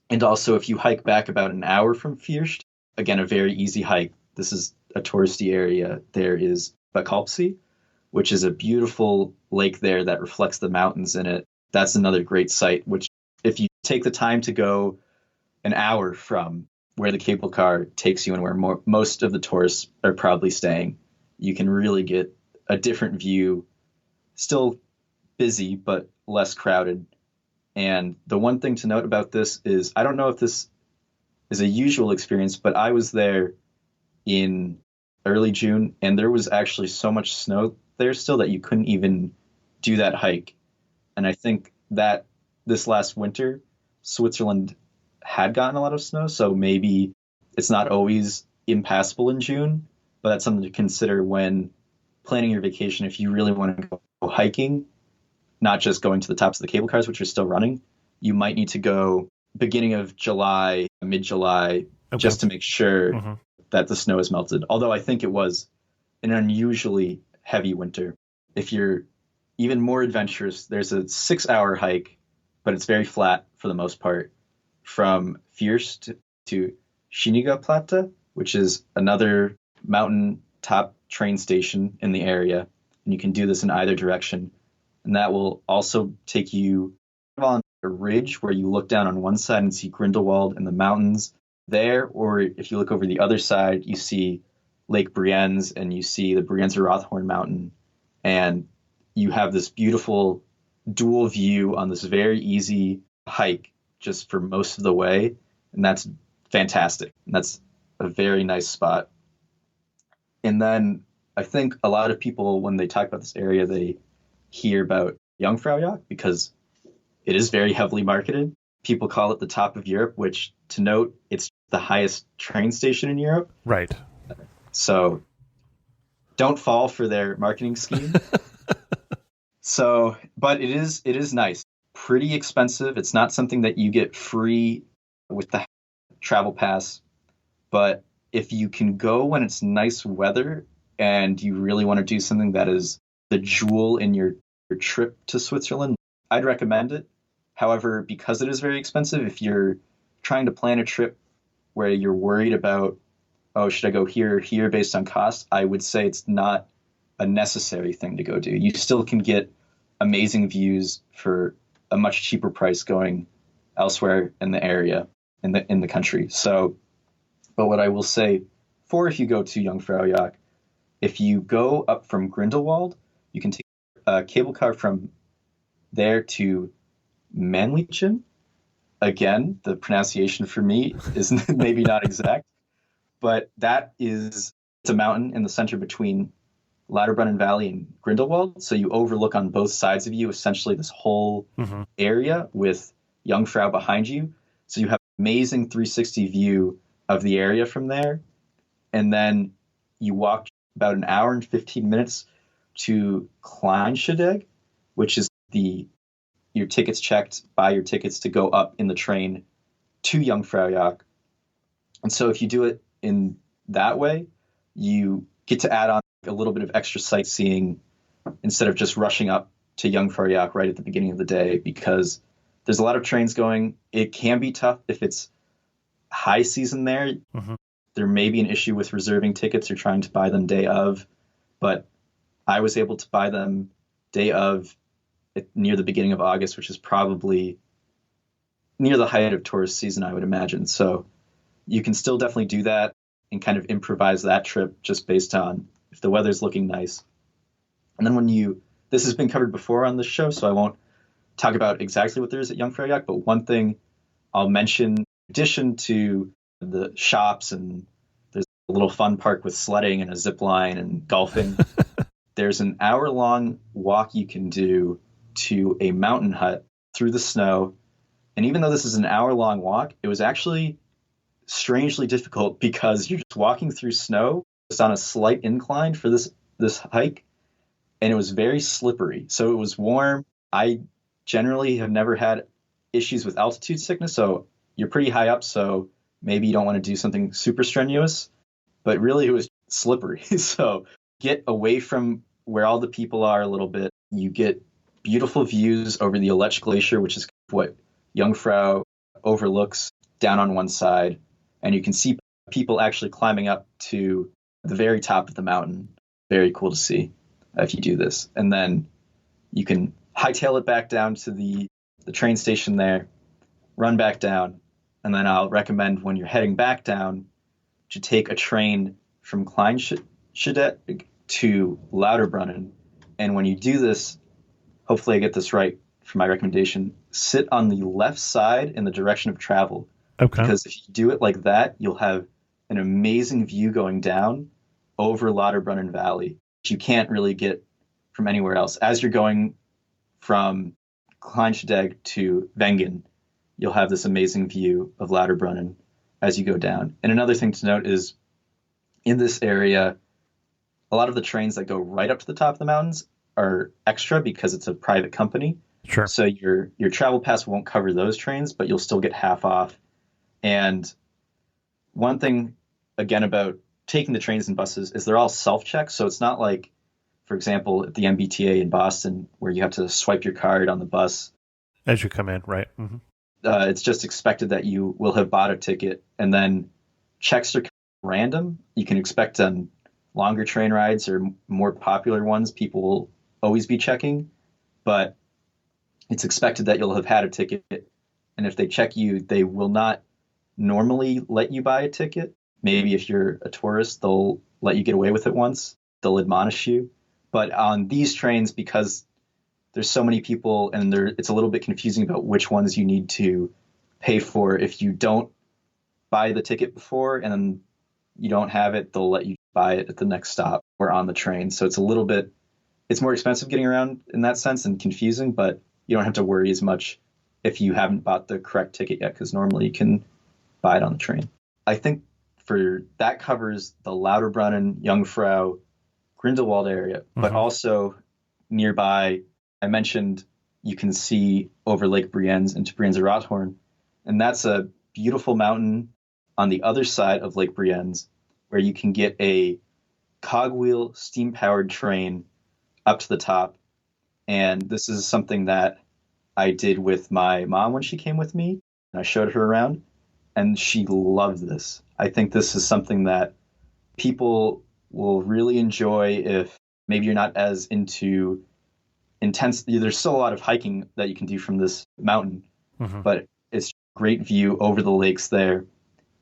And also, if you hike back about an hour from Fürst, again, a very easy hike. This is a touristy area. There is Bakalpsee, which is a beautiful lake there that reflects the mountains in it. That's another great site, which if you take the time to go an hour from where the cable car takes you and where most of the tourists are probably staying, you can really get a different view. Still busy, but less crowded. And the one thing to note about this is, I don't know if this is a usual experience, but I was there in early June, and there was actually so much snow there still that you couldn't even do that hike. And I think that this last winter, Switzerland had gotten a lot of snow, so maybe it's not always impassable in June. but that's something to consider when planning your vacation. If you really want to go hiking, not just going to the tops of the cable cars, which are still running, you might need to go beginning of July, mid-July, just to make sure that the snow is melted. Although I think it was an unusually heavy winter. If you're even more adventurous, there's a 6-hour hike, but it's very flat for the most part, from Fürst to Schinigerplatte, which is another mountain top train station in the area. And you can do this in either direction. And that will also take you on a ridge where you look down on one side and see Grindelwald and the mountains there. Or if you look over the other side, you see Lake Brienz and you see the Brienzer Rothhorn Mountain. And you have this beautiful dual view on this very easy hike just for most of the way. And that's fantastic. And that's a very nice spot. And then I think a lot of people, when they talk about this area, they hear about Jungfraujoch because it is very heavily marketed. People call it the top of Europe, which, to note, it's the highest train station in Europe. Right. So don't fall for their marketing scheme. But it is nice. Pretty expensive. It's not something that you get free with the travel pass. But if you can go when it's nice weather and you really want to do something that is the jewel in your trip to Switzerland, I'd recommend it. However, because it is very expensive, if you're trying to plan a trip where you're worried about, oh, should I go here or here based on cost, I would say it's not a necessary thing to go do. You still can get amazing views for a much cheaper price going elsewhere in the area, in the country. So, but what I will say, for if you go to Jungfraujoch, if you go up from Grindelwald, you can take a cable car from there to Mannlichen. Again, the pronunciation for me is maybe not exact, but it's a mountain in the center between Lauterbrunnen Valley and Grindelwald. So you overlook on both sides of you essentially this whole area with Jungfrau behind you. So you have an amazing 360 view of the area from there. And then you walk about an hour and 15 minutes to Kleinstadeg, which is your tickets checked, buy your tickets to go up in the train to Jungfraujoch. And so if you do it in that way, you get to add on a little bit of extra sightseeing instead of just rushing up to Jungfraujoch right at the beginning of the day, because there's a lot of trains going. It can be tough if it's high season there. There may be an issue with reserving tickets or trying to buy them day of, but I was able to buy them day of near the beginning of August, which is probably near the height of tourist season, I would imagine. So you can still definitely do that and kind of improvise that trip just based on if the weather's looking nice. And then this has been covered before on this show, so I won't talk about exactly what there is at Jungfraujoch, but one thing I'll mention, in addition to the shops, and there's a little fun park with sledding and a zip line and golfing, there's an hour-long walk you can do to a mountain hut through the snow. And even though this is an hour-long walk, it was actually strangely difficult because you're just walking through snow just on a slight incline for this hike, and it was very slippery. So it was warm. I generally have never had issues with altitude sickness, so you're pretty high up, so maybe you don't want to do something super strenuous, but really it was slippery. So get away from where all the people are a little bit. You get beautiful views over the Aletsch Glacier, which is what Jungfrau overlooks down on one side, and you can see people actually climbing up to the very top of the mountain. Very cool to see if you do this. And then you can hightail it back down to the train station there, run back down, and then I'll recommend when you're heading back down to take a train from Kleinstadeg to Lauterbrunnen. And when you do this, hopefully I get this right for my recommendation, sit on the left side in the direction of travel. Okay. Because if you do it like that, you'll have an amazing view going down over Lauterbrunnen Valley, which you can't really get from anywhere else. As you're going from Kleinstadeg to Wengen, you'll have this amazing view of Lauterbrunnen as you go down. And another thing to note is in this area, a lot of the trains that go right up to the top of the mountains are extra because it's a private company. Sure. So your travel pass won't cover those trains, but you'll still get half off. And one thing again about taking the trains and buses is they're all self-check. So it's not like, for example, at the MBTA in Boston where you have to swipe your card on the bus. As you come in, right? It's just expected that you will have bought a ticket, and then checks are random. You can expect on longer train rides or more popular ones, people will always be checking, but it's expected that you'll have had a ticket. And if they check you, they will not normally let you buy a ticket. Maybe if you're a tourist, they'll let you get away with it once. They'll admonish you. But on these trains, because there's so many people and it's a little bit confusing about which ones you need to pay for. If you don't buy the ticket before and then you don't have it, they'll let you buy it at the next stop or on the train. So it's more expensive getting around in that sense and confusing, but you don't have to worry as much if you haven't bought the correct ticket yet, because normally you can buy it on the train. I think for that covers the Lauterbrunnen, Jungfrau, Grindelwald area, but also nearby, I mentioned you can see over Lake Brienz into Brienzer Rothorn, and that's a beautiful mountain on the other side of Lake Brienz where you can get a cogwheel steam-powered train up to the top. And this is something that I did with my mom when she came with me, and I showed her around, and she loved this. I think this is something that people will really enjoy if maybe you're not as into intense. There's still a lot of hiking that you can do from this mountain, but it's a great view over the lakes there,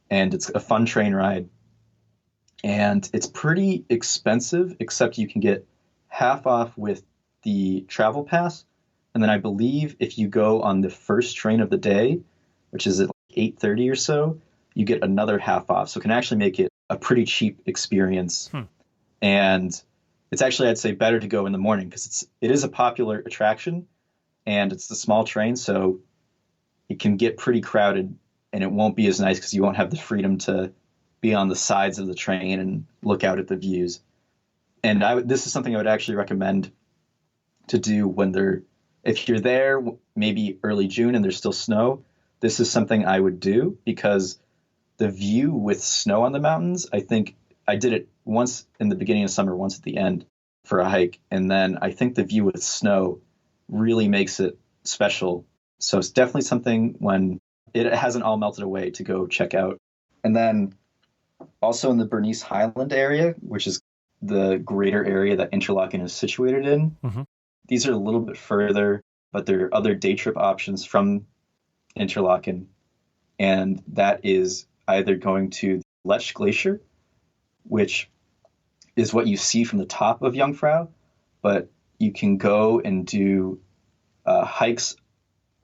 and it's a fun train ride. And it's pretty expensive, except you can get half off with the travel pass. And then I believe if you go on the first train of the day, which is at like 8:30 or so, you get another half off. So it can actually make it a pretty cheap experience. And it's actually, I'd say, better to go in the morning because it is a popular attraction and it's the small train. So it can get pretty crowded and it won't be as nice because you won't have the freedom to be on the sides of the train and look out at the views. And this is something I would actually recommend to do if you're there, maybe early June and there's still snow. This is something I would do because the view with snow on the mountains, I think I did it once in the beginning of summer, once at the end for a hike. And then I think the view with snow really makes it special. So it's definitely something when it hasn't all melted away to go check out. And then also in the Bernese Highland area, which is the greater area that Interlaken is situated in. These are a little bit further, but there are other day trip options from Interlaken. And that is either going to Lech Glacier, which is what you see from the top of Jungfrau, but you can go and do hikes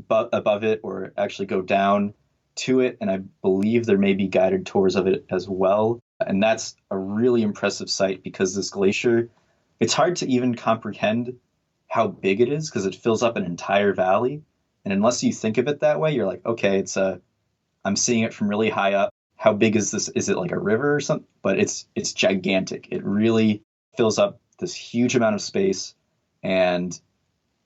above it or actually go down to it. And I believe there may be guided tours of it as well. And that's a really impressive sight because this glacier, it's hard to even comprehend how big it is because it fills up an entire valley. And unless you think of it that way, you're like, okay, I'm seeing it from really high up. How big is this? Is it like a river or something? But it's gigantic. It really fills up this huge amount of space. And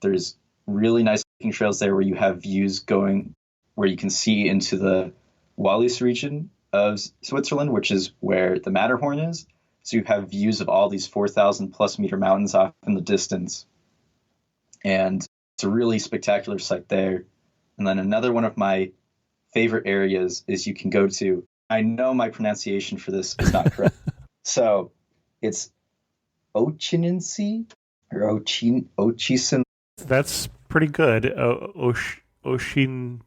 there's really nice hiking trails there where you have views going where you can see into the Wallis region of Switzerland, which is where the Matterhorn is. So you have views of all these 4,000 plus meter mountains off in the distance. And it's a really spectacular sight there. And then another one of my favorite areas is you can go to, I know my pronunciation for this is not correct. So it's Ochinense or Ochisen. That's pretty good. Oshinense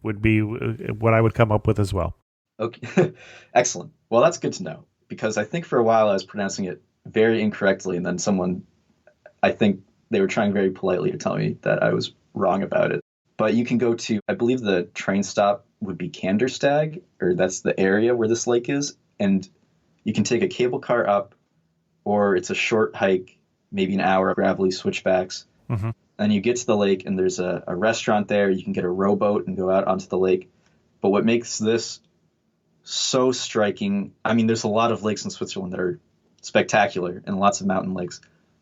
would be what I would come up with as well. Okay, excellent. Well, that's good to know because I think for a while I was pronouncing it very incorrectly, and then I think they were trying very politely to tell me that I was wrong about it. But you can go to, I believe the train stop would be Kandersteg, or that's the area where this lake is, and you can take a cable car up, or it's a short hike, maybe an hour of gravelly switchbacks. And you get to the lake, and there's a restaurant there. You can get a rowboat and go out onto the lake. But what makes this so striking, I mean, there's a lot of lakes in Switzerland that are spectacular and lots of mountain lakes.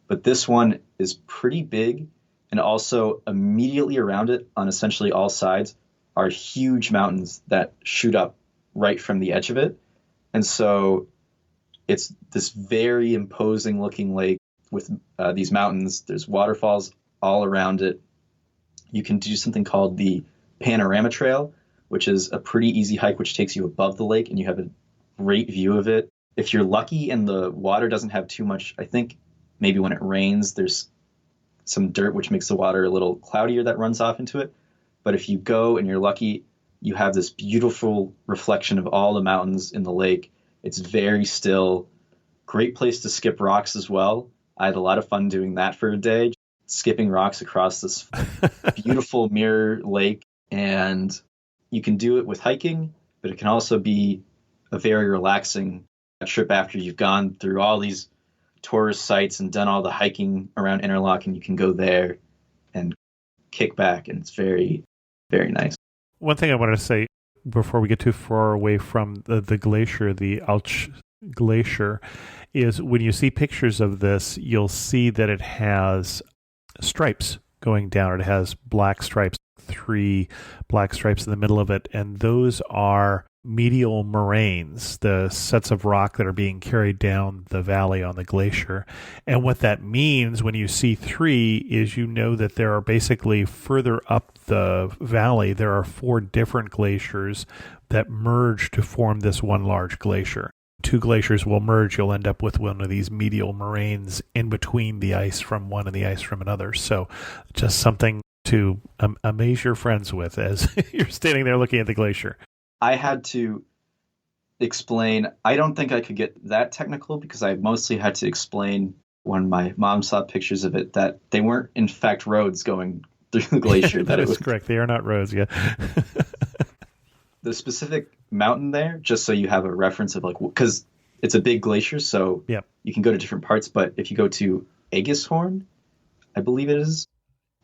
But this one is pretty big, and also immediately around it on essentially all sides are huge mountains that shoot up right from the edge of it. And so it's this very imposing looking lake with these mountains. There's waterfalls all around it. You can do something called the Panorama Trail, which is a pretty easy hike, which takes you above the lake and you have a great view of it. If you're lucky and the water doesn't have too much, I think maybe when it rains, there's some dirt, which makes the water a little cloudier that runs off into it. But if you go and you're lucky, you have this beautiful reflection of all the mountains in the lake. It's very still. Great place to skip rocks as well. I had a lot of fun doing that for a day, skipping rocks across this beautiful mirror lake. And you can do it with hiking, but it can also be a very relaxing trip after you've gone through all these tourist sites and done all the hiking around Interlaken. You can go there and kick back, and it's very, very nice. One thing I wanted to say before we get too far away from the glacier, the Alch Glacier, is when you see pictures of this, you'll see that it has stripes going down. It has black stripes, 3 black stripes in the middle of it, and those are medial moraines, the sets of rock that are being carried down the valley on the glacier. And what that means when you see 3 is you know that there are basically further up the valley, there are 4 different glaciers that merge to form this one large glacier. 2 glaciers will merge. You'll end up with one of these medial moraines in between the ice from one and the ice from another. So just something to amaze your friends with as you're standing there looking at the glacier. I had to explain. I don't think I could get that technical because I mostly had to explain when my mom saw pictures of it that they weren't, in fact, roads going through the glacier. That is correct. They are not roads, yeah. The specific mountain there, just so you have a reference of like, because it's a big glacier, so you can go to different parts. But if you go to Egeshorn, I believe it is,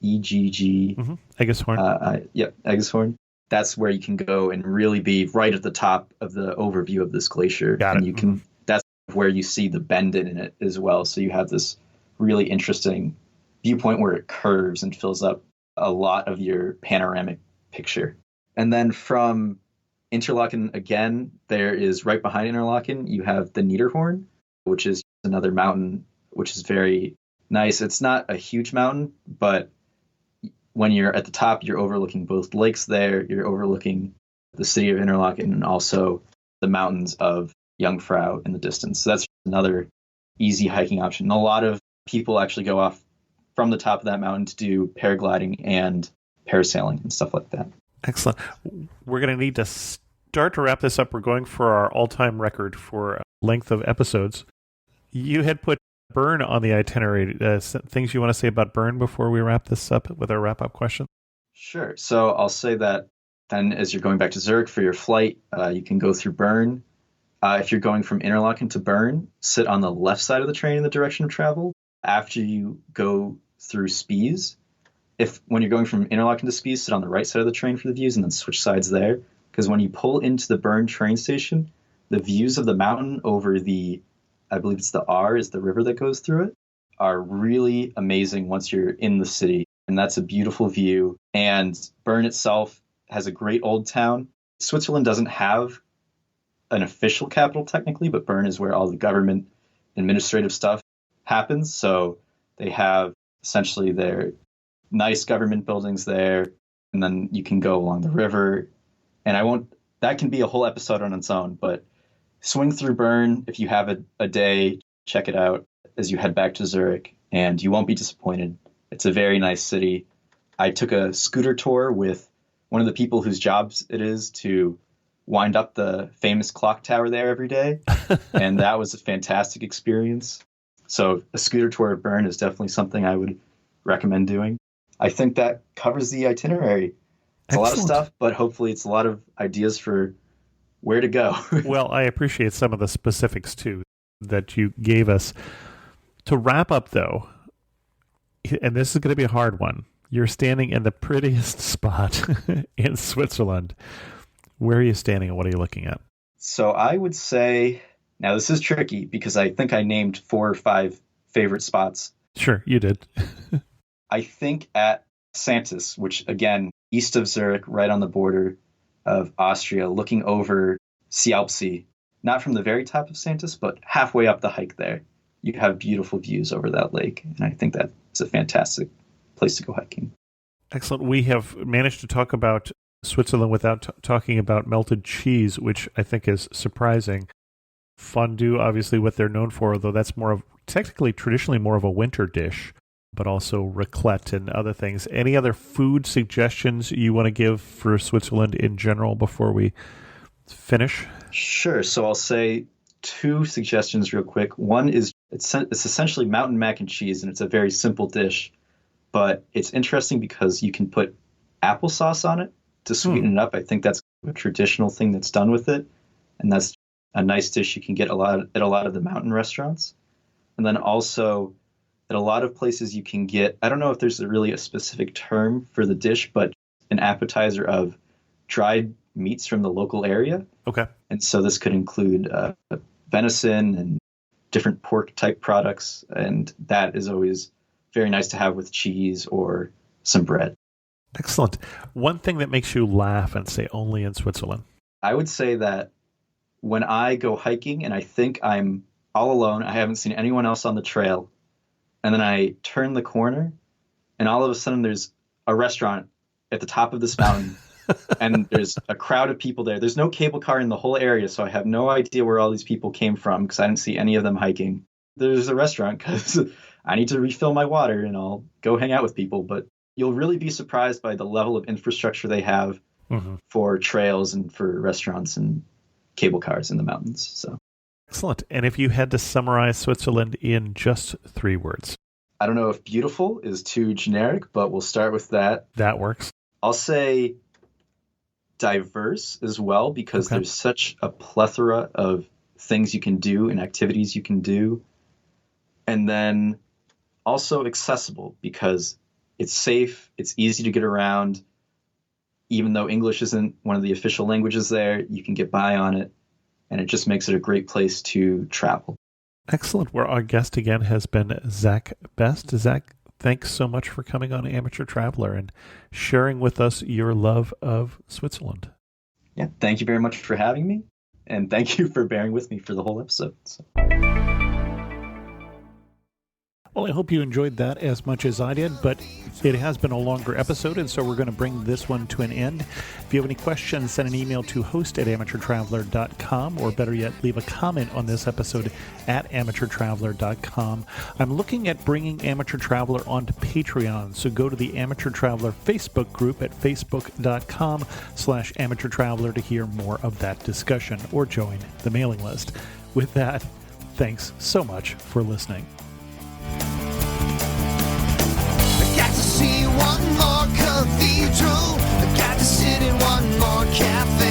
E-G-G. Mm-hmm. Egeshorn. Egeshorn. That's where you can go and really be right at the top of the overview of this glacier. And you can, that's where you see the bend in it as well. So you have this really interesting viewpoint where it curves and fills up a lot of your panoramic picture. And then from Interlaken again, there is right behind Interlaken, you have the Niederhorn, which is another mountain, which is very nice. It's not a huge mountain, but when you're at the top, you're overlooking both lakes there. You're overlooking the city of Interlaken and also the mountains of Jungfrau in the distance. So that's another easy hiking option. And a lot of people actually go off from the top of that mountain to do paragliding and parasailing and stuff like that. Excellent. We're going to need to start to wrap this up. We're going for our all-time record for length of episodes. You had put Bern on the itinerary. Things you want to say about Bern before we wrap this up with our wrap-up question? Sure. So I'll say that then as you're going back to Zurich for your flight, you can go through Bern. If you're going from Interlaken to Bern, sit on the left side of the train in the direction of travel. After you go through Spies, when you're going from Interlaken to Spies, sit on the right side of the train for the views and then switch sides there. Because when you pull into the Bern train station, the views of the mountain over I believe it's the Aar is the river that goes through it, are really amazing once you're in the city. And that's a beautiful view. And Bern itself has a great old town. Switzerland doesn't have an official capital technically, but Bern is where all the government administrative stuff happens. So they have essentially their nice government buildings there. And then you can go along the river. And that can be a whole episode on its own, but swing through Bern if you have a day, check it out as you head back to Zurich, and you won't be disappointed. It's a very nice city. I took a scooter tour with one of the people whose jobs it is to wind up the famous clock tower there every day, and that was a fantastic experience. So a scooter tour of Bern is definitely something I would recommend doing. I think that covers the itinerary. It's a lot of stuff, but hopefully it's a lot of ideas for where to go. Well, I appreciate some of the specifics, too, that you gave us. To wrap up, though, and this is going to be a hard one, you're standing in the prettiest spot in Switzerland. Where are you standing and what are you looking at? So I would say Now, this is tricky because I think I named 4 or 5 favorite spots. Sure, you did. I think at Santis, which again, east of Zurich, right on the border of Austria, looking over Sialpsee, not from the very top of Santis, but halfway up the hike there, you have beautiful views over that lake. And I think that is a fantastic place to go hiking. Excellent. We have managed to talk about Switzerland without talking about melted cheese, which I think is surprising. Fondue, obviously, what they're known for, though that's more of, technically, traditionally more of a winter dish, but also raclette and other things. Any other food suggestions you want to give for Switzerland in general before we finish? Sure. So I'll say 2 suggestions real quick. One is it's essentially mountain mac and cheese, and it's a very simple dish, but it's interesting because you can put applesauce on it to sweeten it up. I think that's a traditional thing that's done with it, and that's a nice dish you can get at a lot of the mountain restaurants. And then also at a lot of places you can get, I don't know if there's really a specific term for the dish, but an appetizer of dried meats from the local area. Okay. And so this could include venison and different pork type products. And that is always very nice to have with cheese or some bread. Excellent. One thing that makes you laugh and say only in Switzerland? I would say that when I go hiking and I think I'm all alone, I haven't seen anyone else on the trail, and then I turn the corner and all of a sudden there's a restaurant at the top of this mountain and there's a crowd of people there. There's no cable car in the whole area, so I have no idea where all these people came from because I didn't see any of them hiking. There's a restaurant because I need to refill my water and I'll go hang out with people, but you'll really be surprised by the level of infrastructure they have for trails and for restaurants and cable cars in the mountains. So excellent. And if you had to summarize Switzerland in just 3 words? I don't know if beautiful is too generic, but we'll start with that. That works. I'll say diverse as well, because there's such a plethora of things you can do and activities you can do. And then also accessible, because it's safe, it's easy to get around. Even though English isn't one of the official languages there, you can get by on it, and it just makes it a great place to travel. Excellent. Well, our guest again has been Zack Best. Zack, thanks so much for coming on Amateur Traveler and sharing with us your love of Switzerland. Yeah, thank you very much for having me, and thank you for bearing with me for the whole episode. So. Well, I hope you enjoyed that as much as I did, but it has been a longer episode, and so we're going to bring this one to an end. If you have any questions, send an email to host@amateurtraveler.com, or better yet, leave a comment on this episode at amateurtraveler.com. I'm looking at bringing Amateur Traveler onto Patreon, so go to the Amateur Traveler Facebook group at facebook.com/amateurtraveler to hear more of that discussion, or join the mailing list. With that, thanks so much for listening. See one more cathedral. I got to sit in one more cafe.